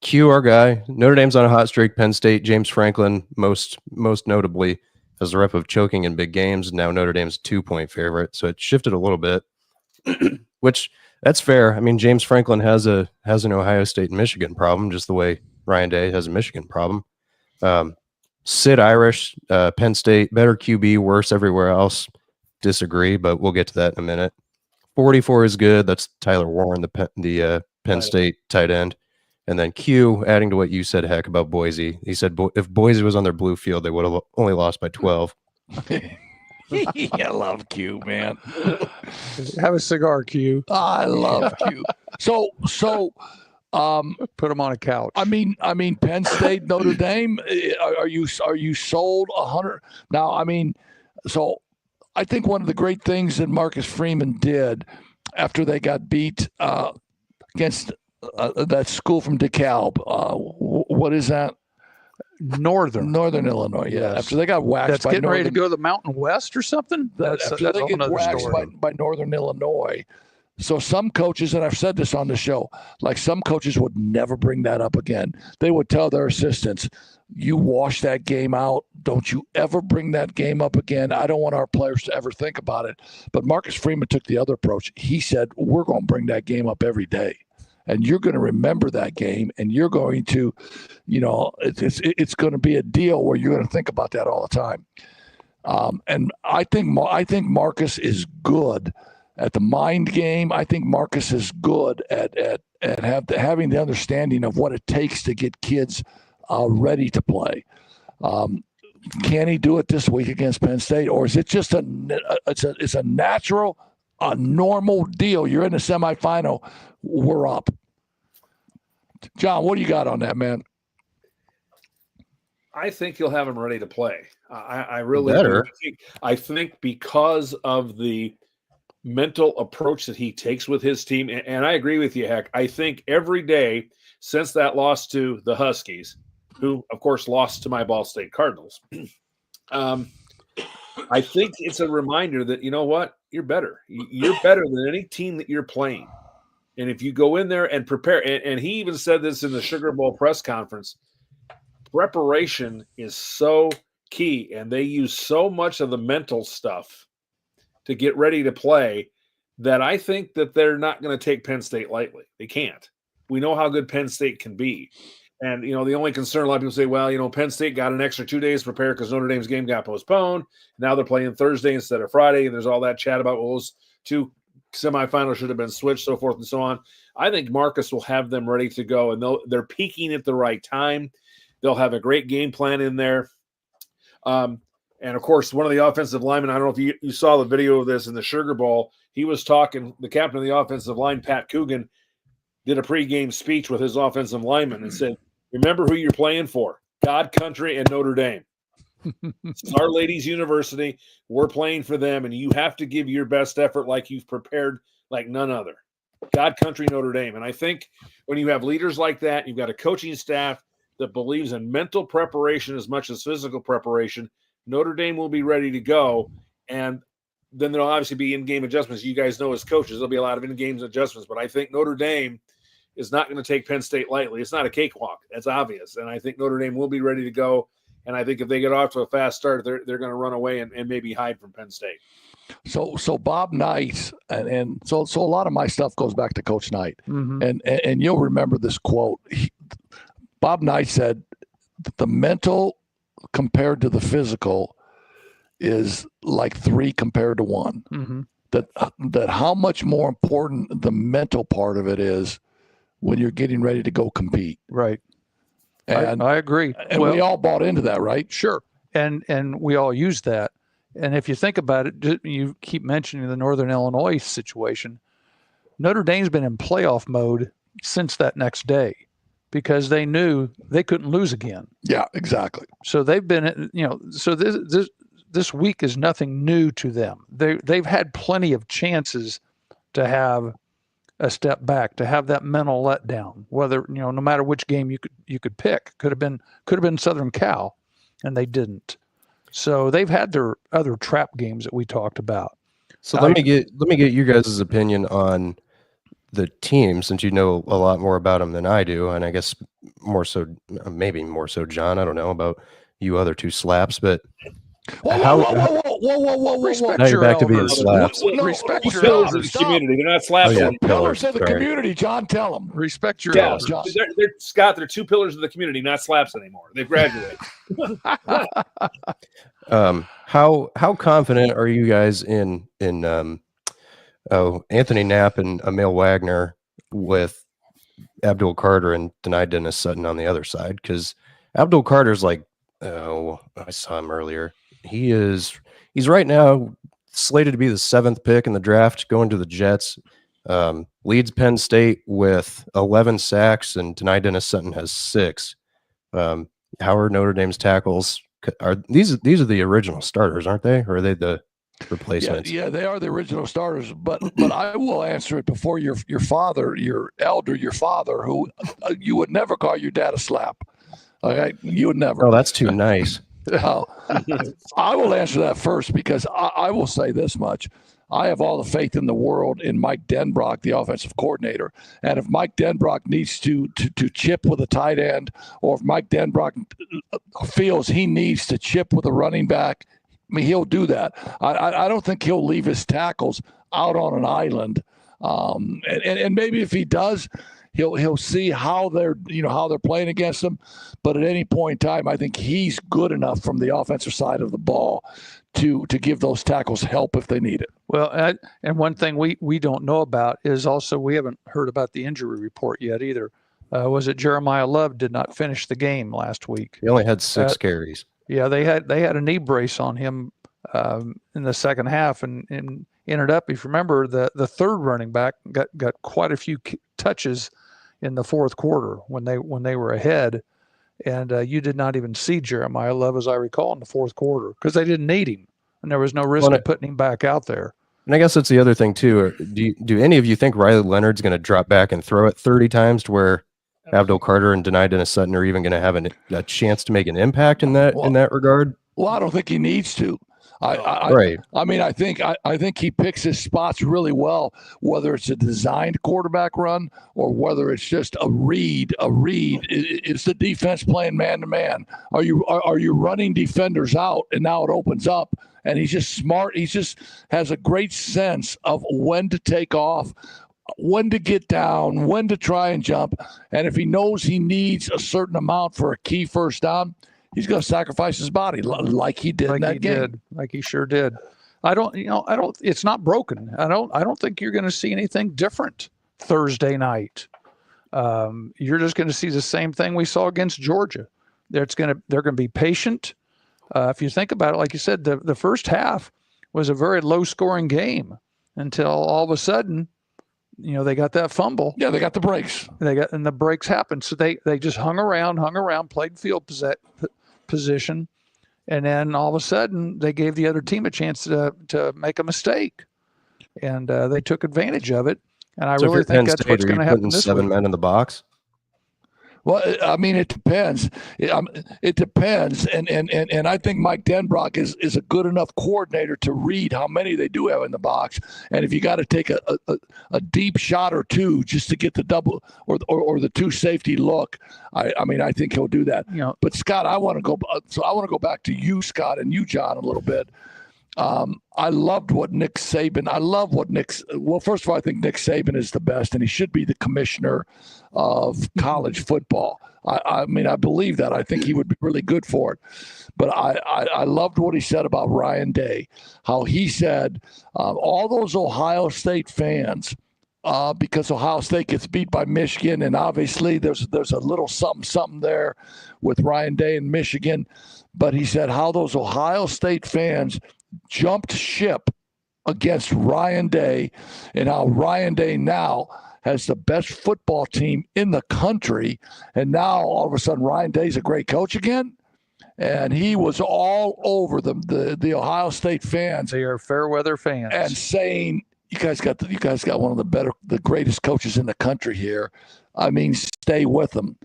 Q, our guy, Notre Dame's on a hot streak. Penn State, James Franklin, most notably, has the rep of choking in big games. Now Notre Dame's 2-point favorite, so it shifted a little bit, which that's fair. I mean, James Franklin has an Ohio State and Michigan problem, just the way Ryan Day has a Michigan problem. Sid Irish, Penn State, better QB, worse everywhere else. Disagree, but we'll get to that in a minute. 44 is good. That's Tyler Warren, the Penn State tight end. And then Q, adding to what you said, Heck, about Boise. He said if Boise was on their blue field, they would have only lost by 12. I love Q, man. Have a cigar, Q. I love Q. So put him on a couch. I mean, Penn State, Notre Dame. Are you sold 100? Now, I mean, so I think one of the great things that Marcus Freeman did after they got beat against that school from DeKalb. What is that? Northern Illinois. Yeah. Yes. After they got waxed, that's by getting ready to Northern, go to the Mountain West or something. That's after they a whole get nother waxed story. by Northern Illinois. So some coaches, and I've said this on the show, like some coaches would never bring that up again. They would tell their assistants, you wash that game out. Don't you ever bring that game up again. I don't want our players to ever think about it. But Marcus Freeman took the other approach. He said, we're going to bring that game up every day. And you're going to remember that game, and you're going to, it's going to be a deal where you're going to think about that all the time. And I think Marcus is good at the mind game. I think Marcus is good at having the understanding of what it takes to get kids ready to play. Can he do it this week against Penn State, or is it just it's a natural, a normal deal? You're in the semifinal, we're up. John, what do you got on that, man? I think you'll have him ready to play. I really Better. do. I think because of the mental approach that he takes with his team, and I agree with you, Heck. I think every day since that loss to the Huskies, who, of course, lost to my Ball State Cardinals, I think it's a reminder that, you know what, you're better. You're better than any team that you're playing. And if you go in there and prepare, and he even said this in the Sugar Bowl press conference, preparation is so key, and they use so much of the mental stuff to get ready to play that I think that they're not going to take Penn State lightly. They can't. We know how good Penn State can be. And, the only concern, a lot of people say, well, Penn State got an extra 2 days to prepare because Notre Dame's game got postponed. Now they're playing Thursday instead of Friday. And there's all that chat about, well, those 2 semifinals should have been switched, so forth and so on. I think Marcus will have them ready to go, and they're peaking at the right time. They'll have a great game plan in there. And, of course, one of the offensive linemen, I don't know if you saw the video of this in the Sugar Bowl. He was talking, the captain of the offensive line, Pat Coogan, did a pregame speech with his offensive lineman and said, remember who you're playing for, God, country, and Notre Dame. It's Our Ladies University. We're playing for them, and you have to give your best effort like you've prepared like none other. God, country, Notre Dame. And I think when you have leaders like that, you've got a coaching staff that believes in mental preparation as much as physical preparation, Notre Dame will be ready to go. And then there'll obviously be in-game adjustments. You guys know as coaches, there'll be a lot of in-game adjustments. But I think Notre Dame is not going to take Penn State lightly. It's not a cakewalk. That's obvious. And I think Notre Dame will be ready to go. And I think if they get off to a fast start, they're going to run away and maybe hide from Penn State. So Bob Knight, and so a lot of my stuff goes back to Coach Knight. Mm-hmm. And you'll remember this quote. Bob Knight said that the mental compared to the physical is like 3 compared to 1. Mm-hmm. That how much more important the mental part of it is when you're getting ready to go compete. Right. And I agree. And we all bought into that, right? Sure. And we all use that. And if you think about it, you keep mentioning the Northern Illinois situation. Notre Dame's been in playoff mode since that next day because they knew they couldn't lose again. Yeah, exactly. So they've been, so this week is nothing new to them. They've had plenty of chances to have a step back, to have that mental letdown. Whether no matter which game you could pick, could have been Southern Cal, and they didn't. So they've had their other trap games that we talked about. So let me get you guys' opinion on the team, since you know a lot more about them than I do, and I guess maybe more so John. I don't know about you other two slaps, but whoa. Respect now you're back to being elders. slaps. Respect your Pillars of elders. the community. They're not slaps. Oh, yeah. Pillars of the Sorry. community, John. Tell them. Respect your Yeah, elders. John. Scott, they're two pillars of the community, not slaps anymore. They've graduated. How confident are you guys in Anthony Knapp and Emil Wagner with Abdul Carter and Denai Dennis Sutton on the other side? Because Abdul Carter's I saw him earlier. He's right now slated to be the 7th pick in the draft, going to the Jets. Leads Penn State with 11 sacks, and Denai Dennis Sutton has 6. How are Notre Dame's tackles? These are the original starters, aren't they? Or are they the replacements? Yeah, they are the original starters. But I will answer it before your father, your father, who you would never call your dad a slap. Okay, you would never. Oh, that's too nice. I will answer that first because I will say this much. I have all the faith in the world in Mike Denbrock, the offensive coordinator. And if Mike Denbrock needs to chip with a tight end, or if Mike Denbrock feels he needs to chip with a running back, I mean, he'll do that. I don't think he'll leave his tackles out on an island. And maybe if he does, he'll see how they're playing against them. But at any point in time, I think he's good enough from the offensive side of the ball to give those tackles help if they need it. Well, and one thing we don't know about is also we haven't heard about the injury report yet either. Was it Jeremiah Love did not finish the game last week? He only had 6 carries. Yeah, they had a knee brace on him in the second half, and ended up, if you remember, the third running back got quite a few touches in the fourth quarter when they were ahead, and you did not even see Jeremiah Love, as I recall, in the fourth quarter because they didn't need him, and there was no risk of putting him back out there. And I guess that's the other thing too. Do any of you think Riley Leonard's going to drop back and throw it 30 times to where Abdul Carter and Denai Dennis Sutton are even going to have a chance to make an impact in that regard? Well, I don't think he needs to. Right. I mean, I think he picks his spots really well, whether it's a designed quarterback run or whether it's just a read. It's the defense playing man to man. Are you running defenders out and now it opens up? And he's just smart. He just has a great sense of when to take off, when to get down, when to try and jump. And if he knows he needs a certain amount for a key first down, he's going to sacrifice his body like he did in that game. Like he sure did. It's not broken. I don't think you're going to see anything different Thursday night. You're just going to see the same thing we saw against Georgia. They're going to be patient. If you think about it, like you said, the first half was a very low scoring game until all of a sudden, they got that fumble. Yeah, they got the breaks. And the breaks happened. So they just hung around, played field position, and then all of a sudden they gave the other team a chance to make a mistake, and they took advantage of it. And I really think that's what's going to happen this 7 week. men in the box. Well, I mean, it depends. It depends, and I think Mike Denbrock is a good enough coordinator to read how many they do have in the box, and if you got to take a deep shot or two just to get the double or the 2 safety look, I mean, I think he'll do that. But Scott, I want to go back to you, Scott, and you, John, a little bit. I loved what Nick Saban. Well, first of all, I think Nick Saban is the best, and he should be the commissioner of college football. I mean, I believe that. I think he would be really good for it. But I loved what he said about Ryan Day, how he said all those Ohio State fans, because Ohio State gets beat by Michigan, and obviously there's a little something there with Ryan Day and Michigan. But he said how those Ohio State fans jumped ship against Ryan Day, and how Ryan Day now has the best football team in the country. And now all of a sudden Ryan Day's a great coach again. And he was all over the Ohio State fans. They are fair weather fans. And saying, you guys got one of the greatest coaches in the country here. I mean, stay with them.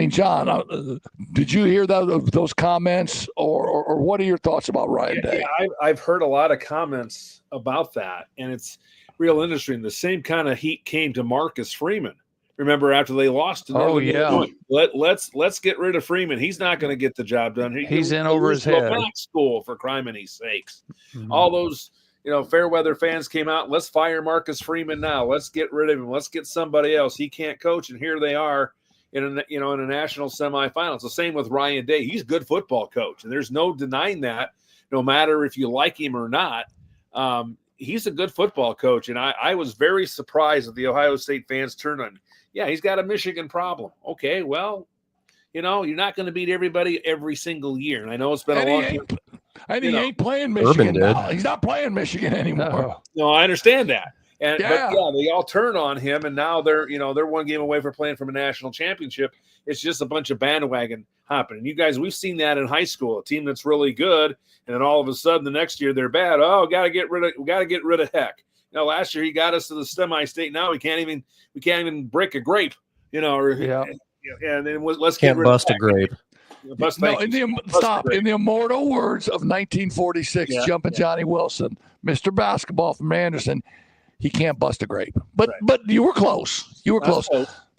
John, did you hear those comments, or what are your thoughts about Ryan Day? Yeah, I've heard a lot of comments about that, and it's real interesting. The same kind of heat came to Marcus Freeman. Remember, after they lost to Notre, let's get rid of Freeman. He's not going to get the job done. He's in over his head. Back school, for criminy sakes. All those fair weather fans came out. Let's fire Marcus Freeman now. Let's get rid of him. Let's get somebody else. He can't coach, and here they are in a national semifinal. It's the same with Ryan Day. He's a good football coach, and there's no denying that. No matter if you like him or not, he's a good football coach. And I was very surprised that the Ohio State fans turned on. Yeah, he's got a Michigan problem. Okay, well, you're not going to beat everybody every single year. And I know it's been a long time. And he ain't playing Michigan now. He's not playing Michigan anymore. No, I understand that. But they all turn on him, and now they're one game away from playing from a national championship. It's just a bunch of bandwagon hopping. And you guys, we've seen that in high school. A team that's really good, and then all of a sudden the next year they're bad. Oh, we got to get rid of Heck. Last year he got us to the semi-state. Now we can't even break a grape. And then let's can't bust a grape. In the immortal words of 1946, Jumpin' Johnny Wilson, Mr. Basketball from Anderson, he can't bust a grape. But you were close.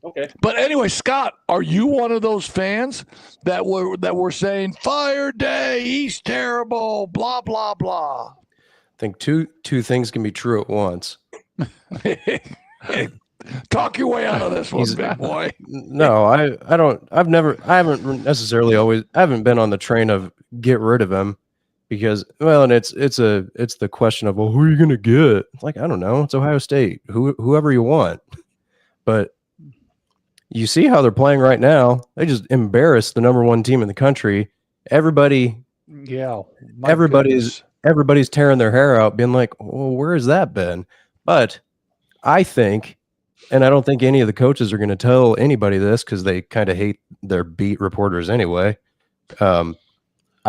Okay. But anyway, Scott, are you one of those fans that were saying fire Day, he's terrible, blah blah blah? I think two things can be true at once. Talk your way out of this one, big boy. No, I haven't been on the train of get rid of him, because and it's the question of, well, who are you gonna get? It's like, I don't know, it's Ohio State, whoever you want. But you see how they're playing right now. They just embarrassed the number one team in the country. Everybody's tearing their hair out, being like, well, where has that been? But I think, and I don't think any of the coaches are going to tell anybody this because they kind of hate their beat reporters anyway. I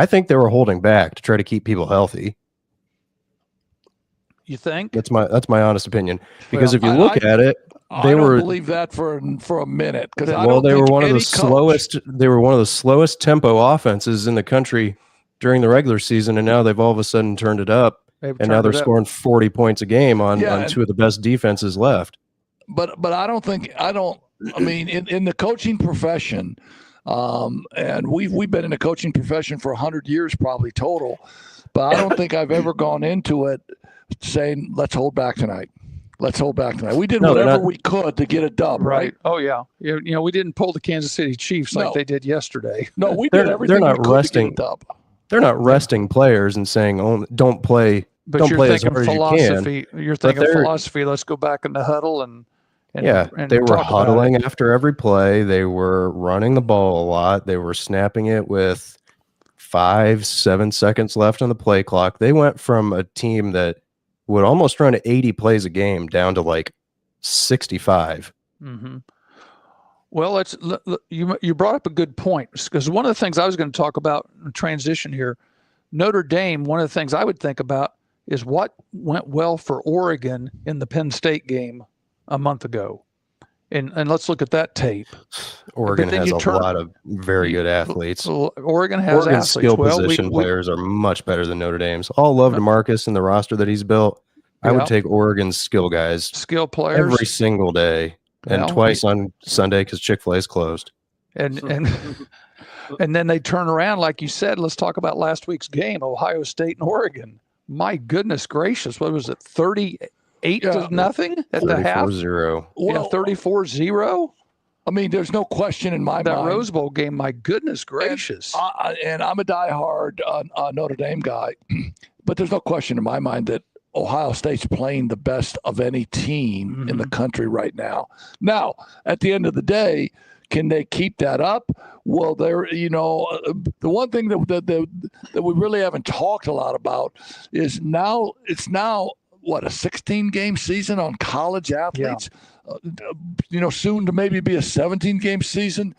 think they were holding back to try to keep people healthy. You think? That's my honest opinion. Because if you look at it, I don't believe that for a minute. Because they were one of the slowest. They were one of the slowest tempo offenses in the country during the regular season, and now they've all of a sudden turned it up, and now they're scoring 40 points a game on two of the best defenses left. But I mean, in the coaching profession, and we've been in the coaching profession for 100 years probably total, but I don't think I've ever gone into it saying, let's hold back tonight. We did whatever we could to get a dub, right? Oh yeah. We didn't pull the Kansas City Chiefs like they did yesterday. No, we did everything we could to get a dub. They're not resting players and saying, "Oh, don't play." But don't you're play thinking as hard philosophy. as you can. You're thinking philosophy. Let's go back in the huddle and they were huddling after every play. They were running the ball a lot. They were snapping it with 5-7 seconds left on the play clock. They went from a team that would almost run 80 plays a game down to like 65. Mm-hmm. Well, you brought up a good point, because one of the things I was going to talk about in transition here, Notre Dame, one of the things I would think about is what went well for Oregon in the Penn State game a month ago. And let's look at that tape. Oregon has a lot of very good athletes. Oregon has Oregon's athletes. Skill position players are much better than Notre Dame's. All love to Marcus and the roster that he's built. I would take Oregon's skill guys. Skill players. Every single day. And twice on Sunday because Chick-fil-A is closed. And then they turn around, like you said. Let's talk about last week's game, Ohio State and Oregon. My goodness gracious, what was it, 38 to nothing at the half? 34-0. Well, 34-0? I mean, there's no question in my mind. That Rose Bowl game, my goodness gracious. And I'm a diehard Notre Dame guy, but there's no question in my mind that Ohio State's playing the best of any team in the country right now. Now, at the end of the day, Can they keep that up? Well, the one thing that we really haven't talked a lot about is it's now what, a 16-game season on college athletes. Soon to maybe be a 17-game season.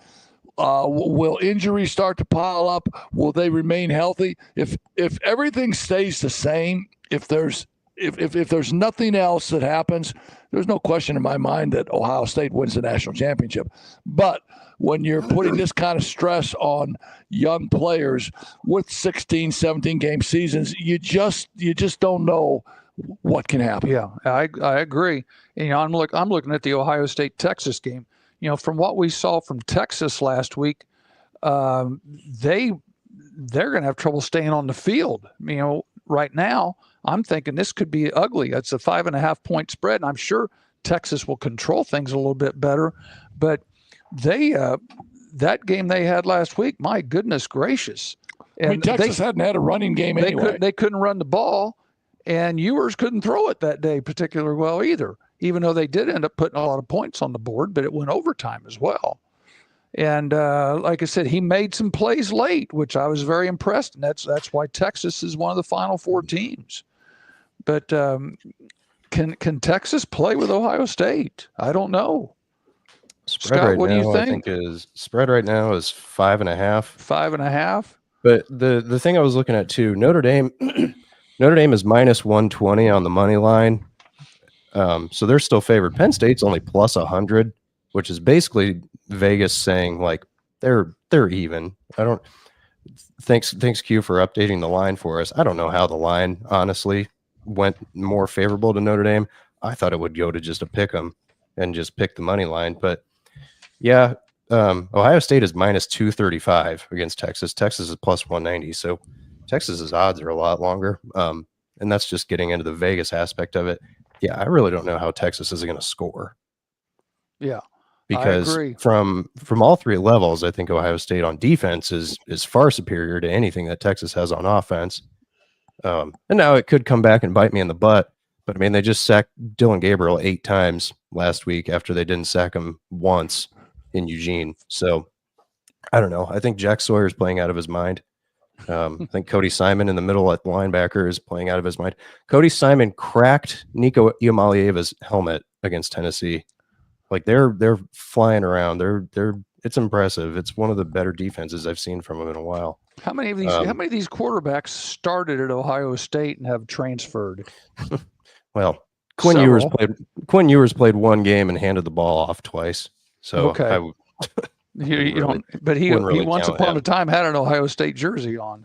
Will injuries start to pile up? Will they remain healthy? If everything stays the same, if there's nothing else that happens, there's no question in my mind that Ohio State wins the national championship. But when you're putting this kind of stress on young players with 16, 17-game seasons, you just don't know what can happen. Yeah, I agree. And, I'm looking at the Ohio State-Texas game. From what we saw from Texas last week, they're going to have trouble staying on the field. Right now, I'm thinking this could be ugly. It's a 5.5 point spread, and I'm sure Texas will control things a little bit better. But that game they had last week, my goodness gracious! And Texas hadn't had a running game anyway. They couldn't run the ball, and Ewers couldn't throw it that day particularly well either. Even though they did end up putting a lot of points on the board, but it went overtime as well. And like I said, he made some plays late, which I was very impressed. And that's why Texas is one of the Final Four teams. But can Texas play with Ohio State? I don't know. Spread Scott, right what do you now, I think? is spread right now is 5.5. 5.5. But the thing I was looking at too, Notre Dame is minus 120 on the money line. So they're still favored. Penn State's only plus 100, which is basically Vegas saying like they're even. Thanks Q for updating the line for us. I don't know how the line honestly went more favorable to Notre Dame. I thought it would go to just a pick 'em and just pick the money line, but yeah, Ohio State is minus 235 against Texas. Texas is plus 190, so Texas's odds are a lot longer. And that's just getting into the Vegas aspect of it. Yeah, I really don't know how Texas is going to score. Yeah, because I agree. from all three levels, I think Ohio State on defense is far superior to anything that Texas has on offense. And now it could come back and bite me in the butt. But I mean, they just sacked Dylan Gabriel 8 times last week after they didn't sack him once in Eugene. So I don't know. I think Jack Sawyer's playing out of his mind. I think Cody Simon in the middle at linebacker is playing out of his mind. Cody Simon cracked Nico Iamalieva's helmet against Tennessee. Like they're flying around. It's impressive. It's one of the better defenses I've seen from them in a while. How many of these quarterbacks started at Ohio State and have transferred? Well, Quinn Ewers played one game and handed the ball off twice. So okay. You don't, but he once upon a time had an Ohio State jersey on.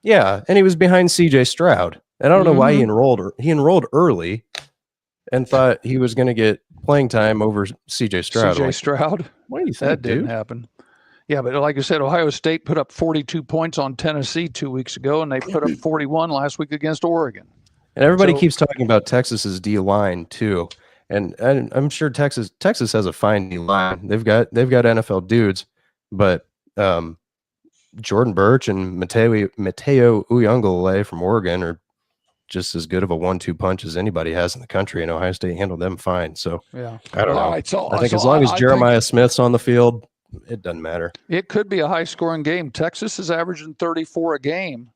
Yeah, and he was behind C.J. Stroud, and I don't know why he enrolled. He enrolled early, and thought he was going to get playing time over C.J. Stroud. C.J. Stroud. What do you think? That didn't happen. Yeah, but like I said, Ohio State put up 42 points on Tennessee 2 weeks ago, and they put up 41 last week against Oregon. And everybody keeps talking about Texas's D line too. And I'm sure Texas has a fine D line. They've got NFL dudes, but Jordan Birch and Mateo Uyunglele from Oregon are just as good of a 1-2 punch as anybody has in the country, and Ohio State handled them fine. So yeah, I don't know. Right, so, I think as long as Jeremiah Smith's on the field, it doesn't matter. It could be a high-scoring game. Texas is averaging 34 a game.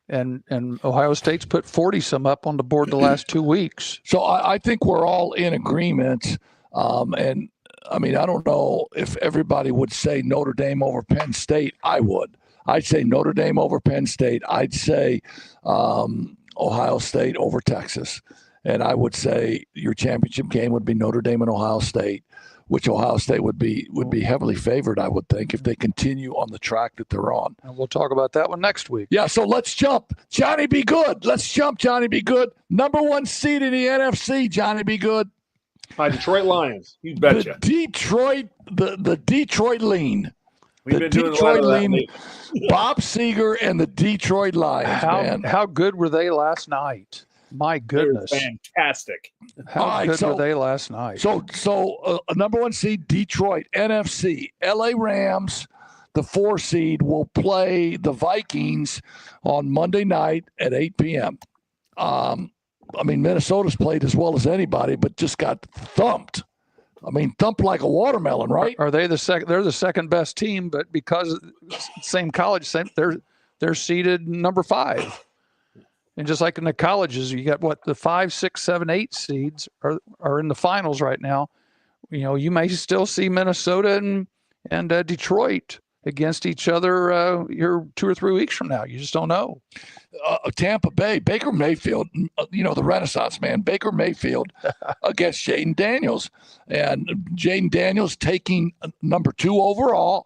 And Ohio State's put 40-some up on the board the last 2 weeks. So I think we're all in agreement. And, I mean, I don't know if everybody would say Notre Dame over Penn State. I would. I'd say Notre Dame over Penn State. I'd say Ohio State over Texas. And I would say your championship game would be Notre Dame and Ohio State, which Ohio State would be heavily favored, I would think, if they continue on the track that they're on. And we'll talk about that one next week. Yeah, so let's jump. Johnny Be Good. Let's jump, Johnny Be Good. Number 1 seed in the NFC, Johnny Be Good. My Detroit Lions. You betcha. The Detroit Lean. We've been doing Detroit Lean. Bob Seger and the Detroit Lions, man. How good were they last night? My goodness. Fantastic. How good were they last night? So number 1 seed, Detroit, NFC, LA Rams, the 4 seed, will play the Vikings on Monday night at 8 p.m. I mean, Minnesota's played as well as anybody, but just got thumped I mean, thump like a watermelon, right? Are they the second? They're the second best team, but because same college, they're seeded number 5. And just like in the colleges, you got what the 5, 6, 7, 8 seeds are in the finals right now. You know, you may still see Minnesota and Detroit against each other here 2 or 3 weeks from now. You just don't know. Tampa Bay, Baker Mayfield, the Renaissance man, Baker Mayfield against Jaden Daniels. And Jaden Daniels taking number 2 overall.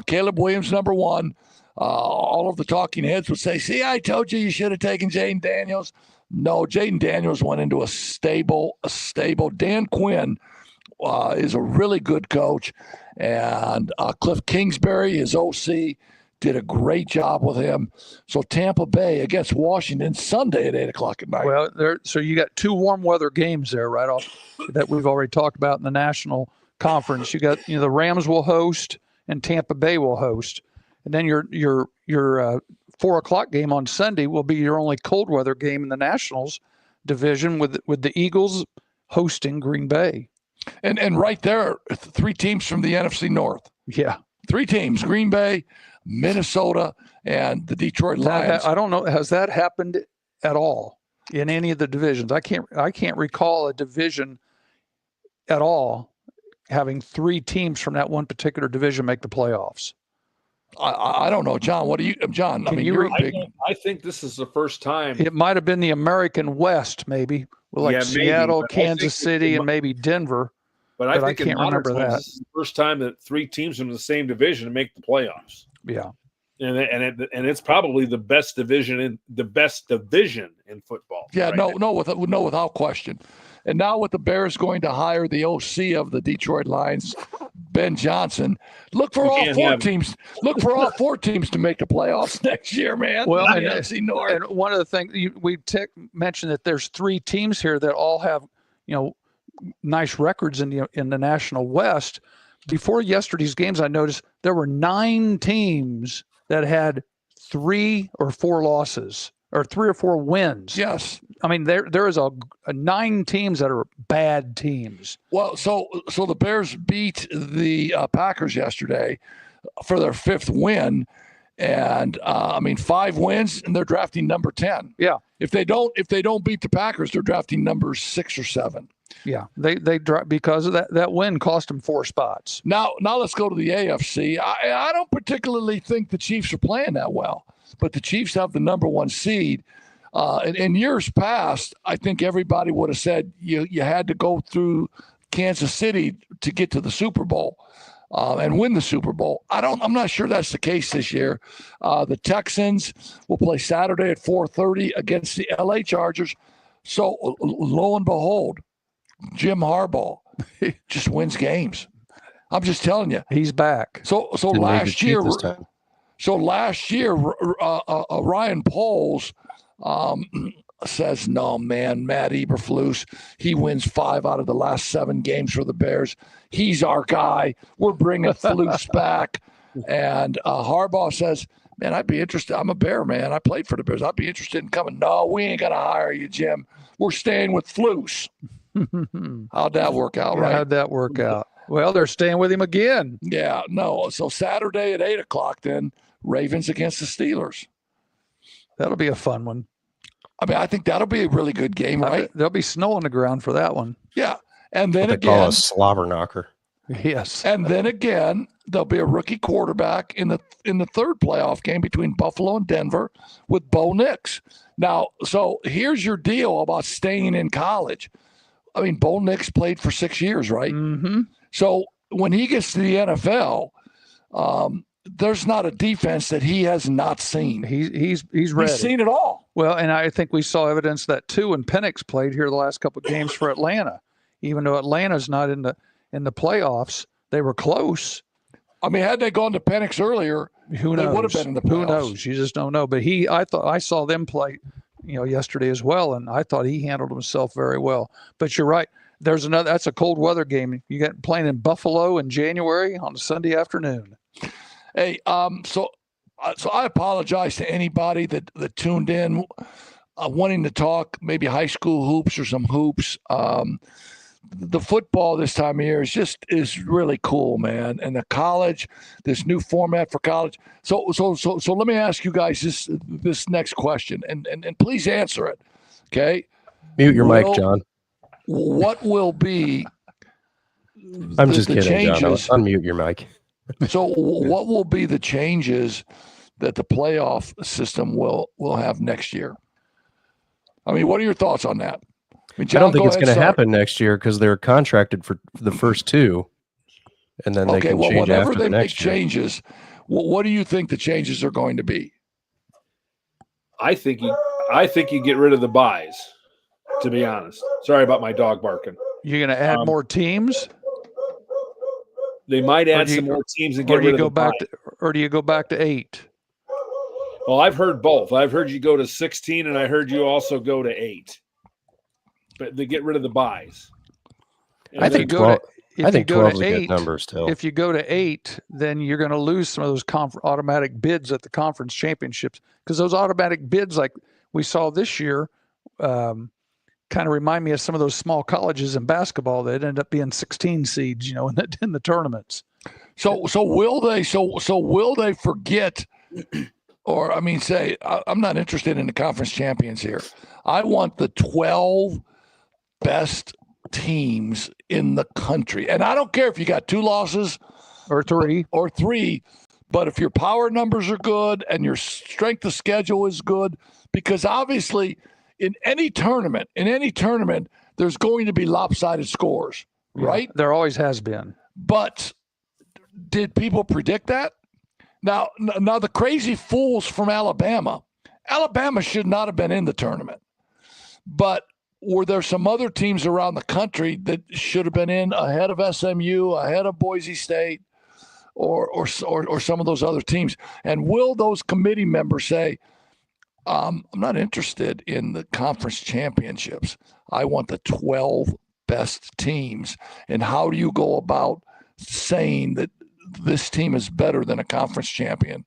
Caleb Williams, number 1. All of the talking heads would say, see, I told you should have taken Jaden Daniels. No, Jaden Daniels went into a stable. Dan Quinn is a really good coach. And Cliff Kingsbury, his OC, did a great job with him. So Tampa Bay against Washington Sunday at 8 o'clock at night. Well, so you got 2 warm weather games there right off that we've already talked about in the National Conference. You got the Rams will host and Tampa Bay will host. And then your 4 o'clock game on Sunday will be your only cold weather game in the Nationals division with the Eagles hosting Green Bay. And right there, 3 teams from the NFC North. Yeah. 3 teams, Green Bay, Minnesota, and the Detroit Lions. I don't know. Has that happened at all in any of the divisions? I can't recall a division at all having 3 teams from that one particular division make the playoffs. I don't know, John. What do you, John? I think this is the first time. It might have been the American West, maybe, with like Seattle, maybe, Kansas City, and maybe Denver. But I can't remember that. This is the first time that 3 teams from the same division make the playoffs. Yeah, and it's probably the best division in football. Yeah, right without question. And now with the Bears going to hire the OC of the Detroit Lions, Ben Johnson, look for all 4 teams. Look for all 4 teams to make the playoffs next year, man. Well, and one of the things we mentioned that there's 3 teams here that all have nice records in the National West. Before yesterday's games, I noticed there were 9 teams that had 3 or 4 losses or 3 or 4 wins. Yes. I mean, there is a 9 teams that are bad teams. Well, so the Bears beat the Packers yesterday for their 5th win, and 5 wins, and they're drafting number 10. Yeah. If they don't beat the Packers, they're drafting number 6 or 7. Yeah, they because of that win cost them 4 spots. Now let's go to the AFC. I don't particularly think the Chiefs are playing that well, but the Chiefs have the number 1 seed. In years past, I think everybody would have said you had to go through Kansas City to get to the Super Bowl and win the Super Bowl. I'm not sure that's the case this year. The Texans will play Saturday at 4:30 against the LA Chargers. So lo and behold, Jim Harbaugh just wins games. I'm just telling you, he's back. So last year, Ryan Poles says, no, man, Matt Eberflus, he wins 5 out of the last 7 games for the Bears. He's our guy. We're bringing Flus back. And Harbaugh says, man, I'd be interested. I'm a Bear, man. I played for the Bears. I'd be interested in coming. No, we ain't going to hire you, Jim. We're staying with Flus. How'd that work out, right? How'd that work out? Well, they're staying with him again. Yeah, no. So Saturday at 8 o'clock then, Ravens against the Steelers. That'll be a fun one. I think that'll be a really good game, right? There'll be snow on the ground for that one. Yeah. And then what they call a slobber knocker. Yes. And then again, there'll be a rookie quarterback in the 3rd playoff game between Buffalo and Denver with Bo Nix. Now, so here's your deal about staying in college. Bo Nix played for 6 years, right? Mm-hmm. So when he gets to the NFL, there's not a defense that he has not seen. He's ready. He's seen it all. Well, and I think we saw evidence that too when Penix played here the last couple of games for Atlanta. Even though Atlanta's not in the playoffs, they were close. Had they gone to Penix earlier, who knows? They would have been in the playoffs. Who knows? You just don't know. But I saw them play, yesterday as well, and I thought he handled himself very well. But you're right. That's a cold weather game. You got playing in Buffalo in January on a Sunday afternoon. Hey, so I apologize to anybody that tuned in wanting to talk maybe high school hoops or some hoops. the football this time of year is really cool, man. And the college, this new format for college. So let me ask you guys this next question, and please answer it. Okay. Mute your mic, John. What will be I'm just kidding, changes? John. Unmute your mic. So what will be the changes that the playoff system will have next year? I mean, what are your thoughts on that? I mean, John, I don't think it's going to start. happen next year because they're contracted for the first two, and then they can change whatever after they the make next year. changes, what do you think the changes are going to be? I think you get rid of the buys. To be honest, sorry about my dog barking. You're going to add more teams. They might add some more teams and get rid of the buys. Or do you go back to 8? Well, I've heard both. I've heard you go to 16, and I heard you also go to 8. But they get rid of the buys. I think 12. I think 12 is a good number still. If you go to 8, then you're going to lose some of those automatic bids at the conference championships, because those automatic bids, like we saw this year, kind of remind me of some of those small colleges in basketball that end up being 16 seeds, in the tournaments. So will they forget, or I mean, say, I'm not interested in the conference champions here. I want the 12 best teams in the country, and I don't care if you got 2 losses or 3, but if your power numbers are good and your strength of schedule is good, because obviously in any tournament, there's going to be lopsided scores, right? Yeah, there always has been. But did people predict that? Now the crazy fools from Alabama should not have been in the tournament. But were there some other teams around the country that should have been in ahead of SMU, ahead of Boise State, or some of those other teams? And will those committee members say, I'm not interested in the conference championships. I want the 12 best teams. And how do you go about saying that this team is better than a conference champion?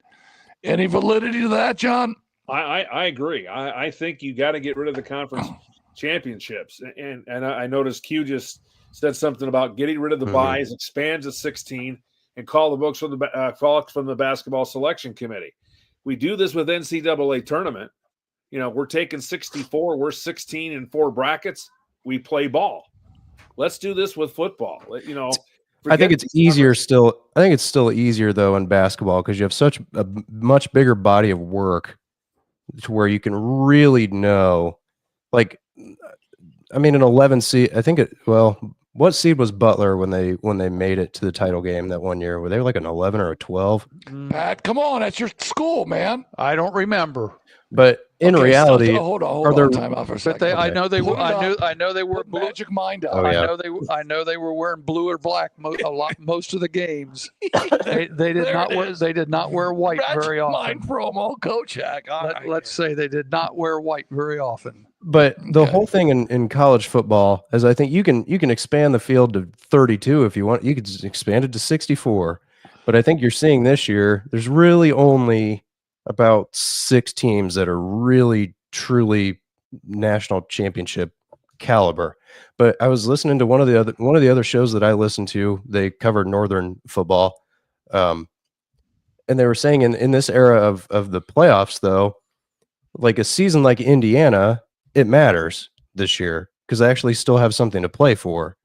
Any validity to that, John? I agree. I think you got to get rid of the conference championships. And I noticed Q just said something about getting rid of the buys, expands to 16, and call the books from the basketball selection committee. We do this with NCAA tournament. We're taking 64. We're 16 in 4 brackets. We play ball. Let's do this with football. I think it's easier still. I think it's still easier though in basketball because you have such a much bigger body of work to where you can really know. Like, I mean, an 11 seed. I think what seed was Butler when they made it to the title game that one year? Were they like an 11 or a 12? Pat, come on, that's your school, man. I don't remember. But in reality, hold on, time out for a second. But I know they were. I know they were magic mind up. Oh, yeah. I know they were wearing blue or black most of the games. They did not wear white very often. Mind promo, Kochak. Let's say they did not wear white very often. But the whole thing in college football is, I think you can expand the field to 32 if you want. You could just expand it to 64. But I think you're seeing this year, there's really only about 6 teams that are really, truly national championship caliber. But I was listening to one of the other shows that I listened to. They covered Northern football, and they were saying in this era of the playoffs, though, like a season like Indiana, it matters this year because they actually still have something to play for.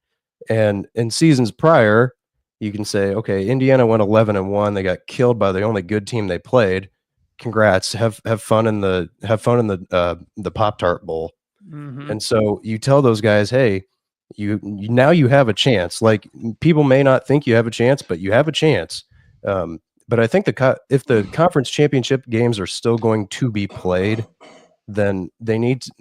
And in seasons prior, you can say, okay, Indiana went 11-1. They got killed by the only good team they played. Congrats. Have fun in the Pop-Tart Bowl. Mm-hmm. And so you tell those guys, hey, now you have a chance. Like, people may not think you have a chance, but you have a chance. But I think if the conference championship games are still going to be played, then they need to,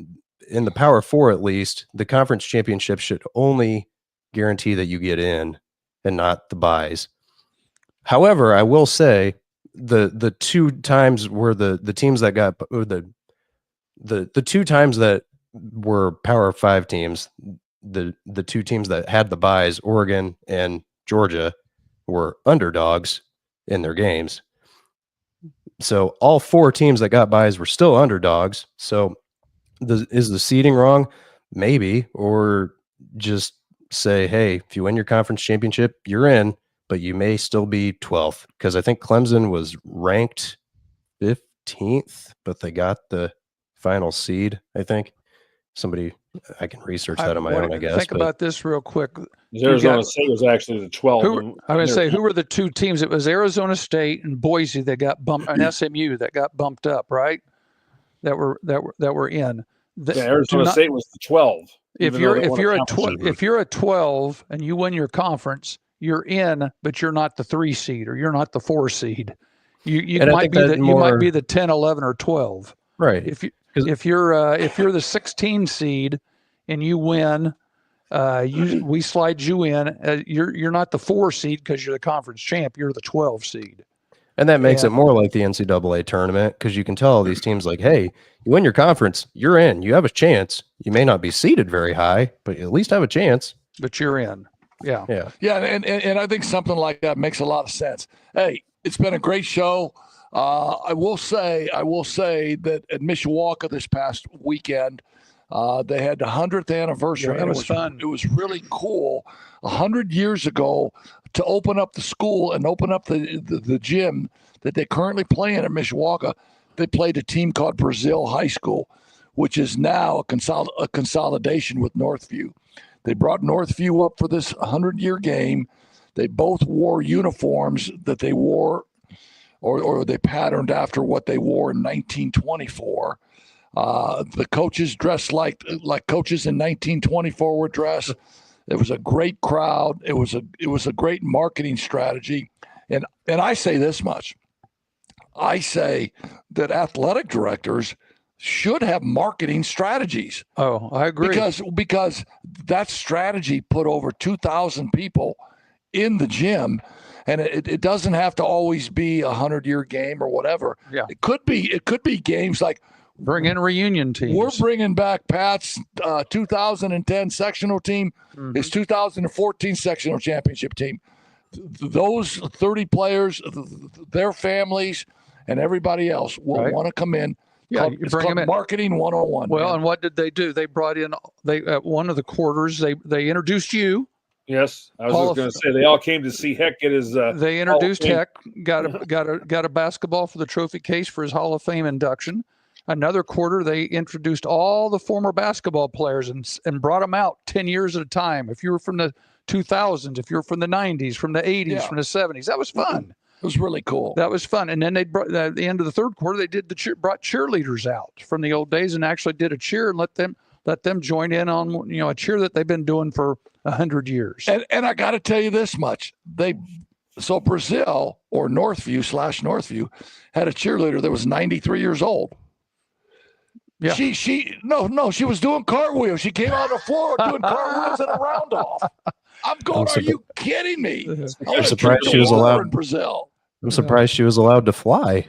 in the Power 4 at least, the conference championship should only guarantee that you get in and not the buys. However, I will say the 2 times where the teams that got the 2 times that were Power 5 teams, the 2 teams that had the buys, Oregon and Georgia, were underdogs in their games. So all 4 teams that got buys were still underdogs. So is the seeding wrong? Maybe, or just say, hey, if you win your conference championship, you're in, but you may still be 12th, because I think Clemson was ranked 15th, but they got the final seed, I think. Somebody, I can research that on my own, I guess. Think about this real quick. Arizona State was actually the 12th. I'm going to say, who were the two teams? It was Arizona State and Boise that got bumped, and SMU that got bumped up, right? That were in. Arizona State was the 12. If you're a 12 and you win your conference, you're in, but you're not the 3 seed or you're not the 4 seed. You might be the 10, 11, or 12. Right. If you're the 16 seed and you win, we slide you in. You're not the 4 seed because you're the conference champ. You're the 12 seed. And that makes it more like the NCAA tournament, because you can tell all these teams, like, hey, you win your conference, you're in. You have a chance. You may not be seeded very high, but you at least have a chance. But you're in. Yeah. Yeah. And I think something like that makes a lot of sense. Hey, it's been a great show. I will say that at Mishawaka this past weekend, they had the 100th anniversary. Yeah, that was fun. It was really cool. 100 years ago, to open up the school and open up the gym that they currently play in at Mishawaka, they played a team called Brazil High School, which is now a consolidation with Northview. They brought Northview up for this 100-year game. They both wore uniforms that they wore or they patterned after what they wore in 1924. The coaches dressed like coaches in 1924 were dressed. It was a great crowd. It was a great marketing strategy. And I say this much. I say that athletic directors should have marketing strategies. Oh, I agree. Because that strategy put over 2,000 people in the gym. And it doesn't have to always be a 100-year game or whatever. Yeah. It could be games like bring in reunion teams. We're bringing back Pat's 2010 sectional team, his 2014 sectional championship team. Those 30 players, their families, and everybody else will want to come in. Yeah, it's called Marketing 101. Well, man. and what did they do? They brought in at one of the quarters. They introduced you. Yes, I was just going to say they all came to see Heck get his. They introduced Heck, got a basketball for the trophy case for his Hall of Fame induction. Another quarter, they introduced all the former basketball players and brought them out 10 years at a time. If you were from the 2000s, if you're from the 90s, from the 80s, from the 70s, that was fun. It was really cool. That was fun. And then they brought at the end of the third quarter, they did brought cheerleaders out from the old days and actually did a cheer and let them join in on a cheer that they've been doing for 100 years. And I got to tell you this much: so Brazil or Northview had a cheerleader that was 93 years old. Yeah. She was doing cartwheels. She came out on the floor doing cartwheels and a round off. I'm going, are you kidding me? I'm surprised she was allowed in Brazil. I'm surprised she was allowed to fly.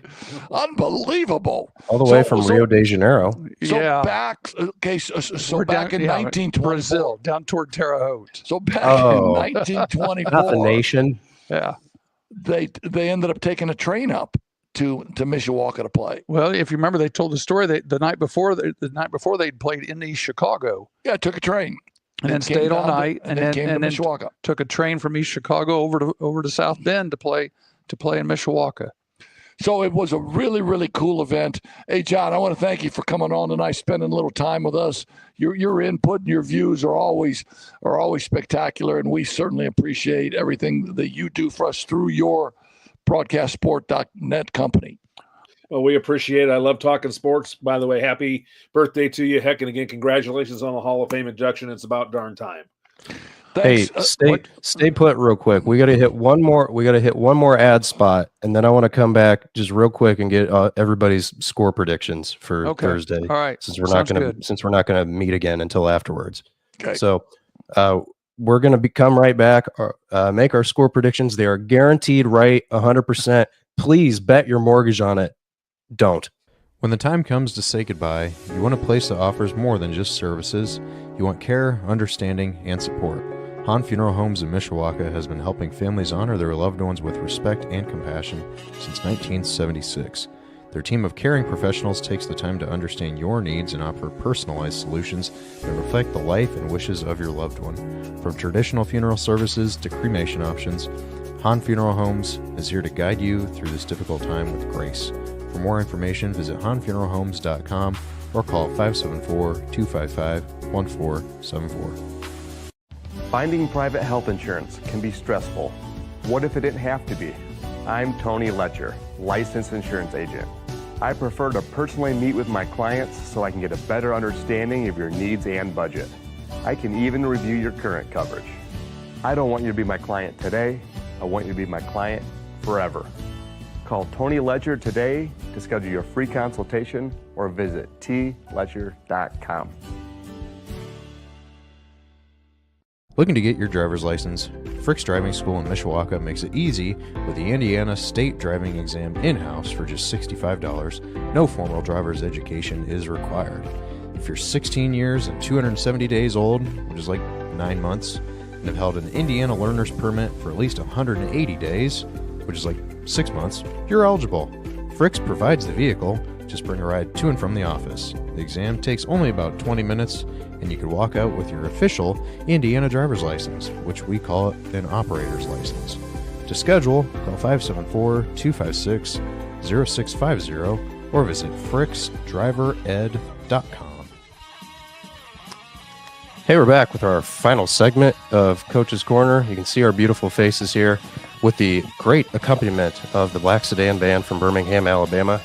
Unbelievable. All the way from Rio de Janeiro. So back in 1920, Brazil, down toward Terre Haute. So back in 1924, not the nation. Yeah, they ended up taking a train up to Mishawaka to play. Well, if you remember, they told the story that the night before they'd played in East Chicago. Yeah, took a train. And then stayed all night, and then Mishawaka. Took a train from East Chicago over to South Bend to play in Mishawaka. So it was a really, really cool event. Hey, John, I want to thank you for coming on tonight, spending a little time with us. Your input and your views are always spectacular, and we certainly appreciate everything that you do for us through your broadcastsport.net company. Well, we appreciate it. I love talking sports. By the way, happy birthday to you, Heck, and again, congratulations on the Hall of Fame induction. It's about darn time. Thanks. Hey, stay put real quick. We got to hit one more ad spot, and then I want to come back just real quick and get everybody's score predictions for Thursday. All right. Since we're not gonna meet again until afterwards. Okay. So we're gonna come right back. Make our score predictions. They are guaranteed right, 100%. Please bet your mortgage on it. Don't. When the time comes to say goodbye, you want a place that offers more than just services. You want care, understanding, and support. Han Funeral Homes in Mishawaka has been helping families honor their loved ones with respect and compassion since 1976. Their team of caring professionals takes the time to understand your needs and offer personalized solutions that reflect the life and wishes of your loved one. From traditional funeral services to cremation options, Han Funeral Homes is here to guide you through this difficult time with grace. For more information, visit hanfuneralhomes.com or call 574-255-1474. Finding private health insurance can be stressful. What if it didn't have to be? I'm Tony Letcher, licensed insurance agent. I prefer to personally meet with my clients so I can get a better understanding of your needs and budget. I can even review your current coverage. I don't want you to be my client today. I want you to be my client forever. Call Tony Letcher today to schedule your free consultation or visit tletcher.com. Looking to get your driver's license? Frick's Driving School in Mishawaka makes it easy with the Indiana State Driving Exam in-house for just $65. No formal driver's education is required. If you're 16 years and 270 days old, which is like 9 months, and have held an Indiana learner's permit for at least 180 days, which is like 6 months, you're eligible. Frick's provides the vehicle. Just bring a ride to and from the office. The exam takes only about 20 minutes, and you can walk out with your official Indiana driver's license, which we call an operator's license. To schedule, call 574-256-0650 or visit fricksdrivered.com. Hey, we're back with our final segment of Coach's Corner. You can see our beautiful faces here with the great accompaniment of the Black Sedan Band from Birmingham, Alabama.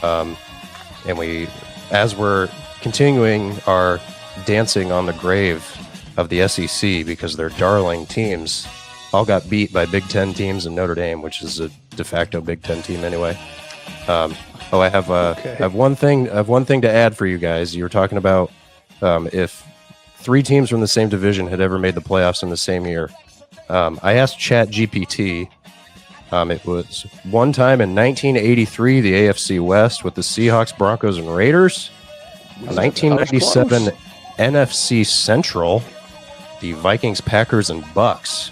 And as we're continuing our dancing on the grave of the SEC because their darling teams all got beat by Big Ten teams and Notre Dame, which is a de facto Big Ten team anyway. I have one thing to add for you guys. You were talking about if 3 teams from the same division had ever made the playoffs in the same year. I asked ChatGPT. It was one time in 1983, the AFC West with the Seahawks, Broncos, and Raiders. 1997 NFC Central, the Vikings, Packers, and Bucks.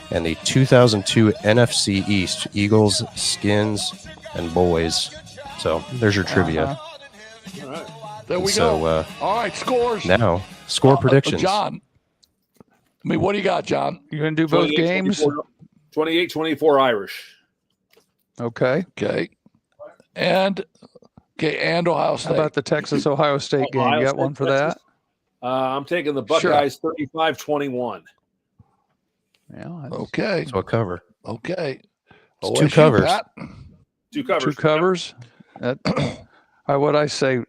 And the 2002 NFC East, Eagles, Skins, and Boys. So there's your trivia. All right. There we go. All right, scores. Now, score predictions. John, what do you got, John? You going to do both games? 28-24 Irish. Okay. And Ohio State. How about the Texas-Ohio State game? You got one for that? I'm taking the Buckeyes 35-21. Yeah. Okay. So a cover. Okay. It's 2 covers. Pat? 2 covers. 2 covers. What'd I say?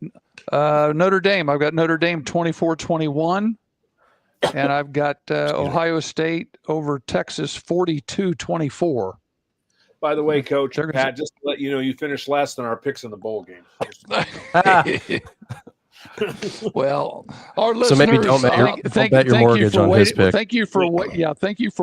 Notre Dame. I've got Notre Dame 24-21. And I've got Ohio State over Texas 42-24. By the way, Coach, Pat, just to let you know, you finished last in our picks in the bowl game. Well, our listeners. So maybe don't bet your mortgage on his pick. Thank you for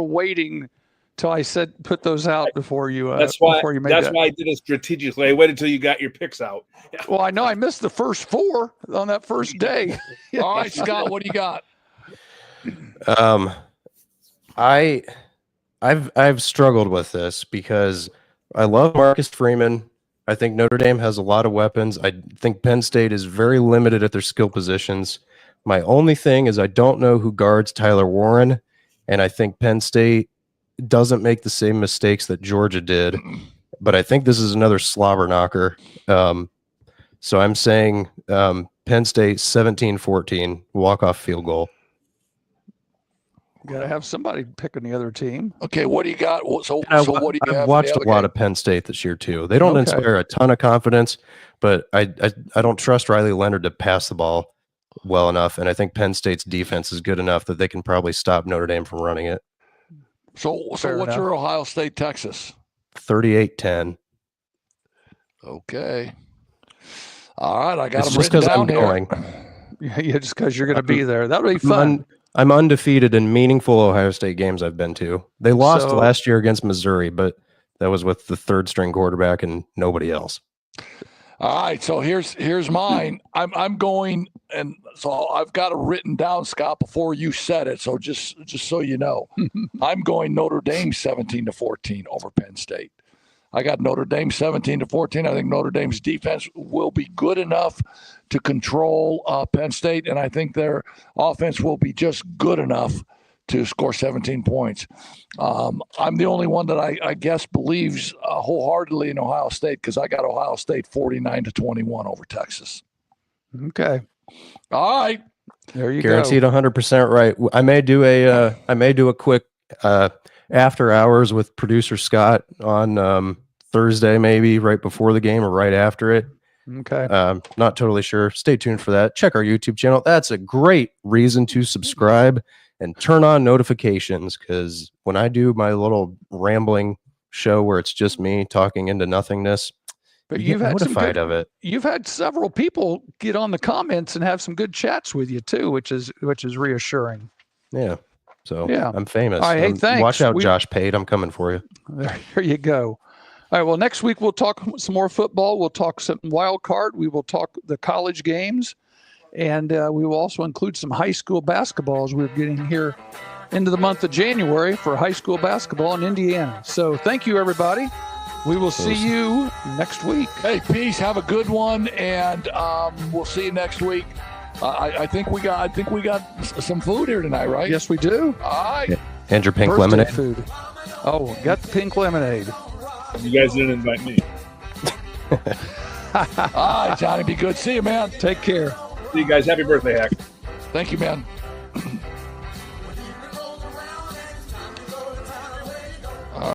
waiting till I said put those out before you. Before you made that. why I did it strategically. I waited until you got your picks out. Yeah. Well, I know I missed the first 4 on that first day. All right, Scott, what do you got? I've struggled with this because I love Marcus Freeman. I think Notre Dame has a lot of weapons. I think Penn State is very limited at their skill positions. My only thing is I don't know who guards Tyler Warren, and I think Penn State doesn't make the same mistakes that Georgia did. But I think this is another slobber knocker. So I'm saying Penn State 17-14 walk-off field goal. Got to have somebody picking the other team. Okay, what do you got? So what do you have? I've watched a lot of Penn State this year too. They don't inspire a ton of confidence, but I don't trust Riley Leonard to pass the ball well enough, and I think Penn State's defense is good enough that they can probably stop Notre Dame from running it. So what's your Ohio State, Texas? 38-10. Okay. All right, I got them just written because I'm down going. Yeah, just because you're going to be there. That'll be fun. I'm undefeated in meaningful Ohio State games I've been to. They lost last year against Missouri, but that was with the 3rd-string quarterback and nobody else. All right, so here's mine. I'm going, and so I've got it written down, Scott, before you said it. So just so you know, I'm going Notre Dame 17-14 over Penn State. I got Notre Dame 17-14. I think Notre Dame's defense will be good enough to control Penn State, and I think their offense will be just good enough to score 17 points. I'm the only one that I guess believes wholeheartedly in Ohio State, because I got Ohio State 49-21 over Texas. Okay. All right. There you Guaranteed go. 100% right. I may do a quick after hours with producer Scott on Thursday, maybe right before the game or right after it. Okay. Not totally sure. Stay tuned for that. Check our YouTube channel. That's a great reason to subscribe and turn on notifications, because when I do my little rambling show where it's just me talking into nothingness, But you you've get had some notified good, of it. You've had several people get on the comments and have some good chats with you too, which is reassuring. Yeah. So Yeah. I'm famous. All right, hey, thanks. Watch out, Josh Pate. I'm coming for you. There you go. All right. Well, next week we'll talk some more football. We'll talk some wild card. We will talk the college games, and we will also include some high school basketball as we're getting here into the month of January for high school basketball in Indiana. So thank you, everybody. We will see you next week. Hey, peace. Have a good one, and we'll see you next week. I think we got some food here tonight, right? Yes, we do. All right. And your pink Birthday lemonade. food. Oh, got the pink lemonade. You guys didn't invite me. All right, Johnny. Be good. See you, man. Take care. See you guys. Happy birthday, Hack. Thank you, man.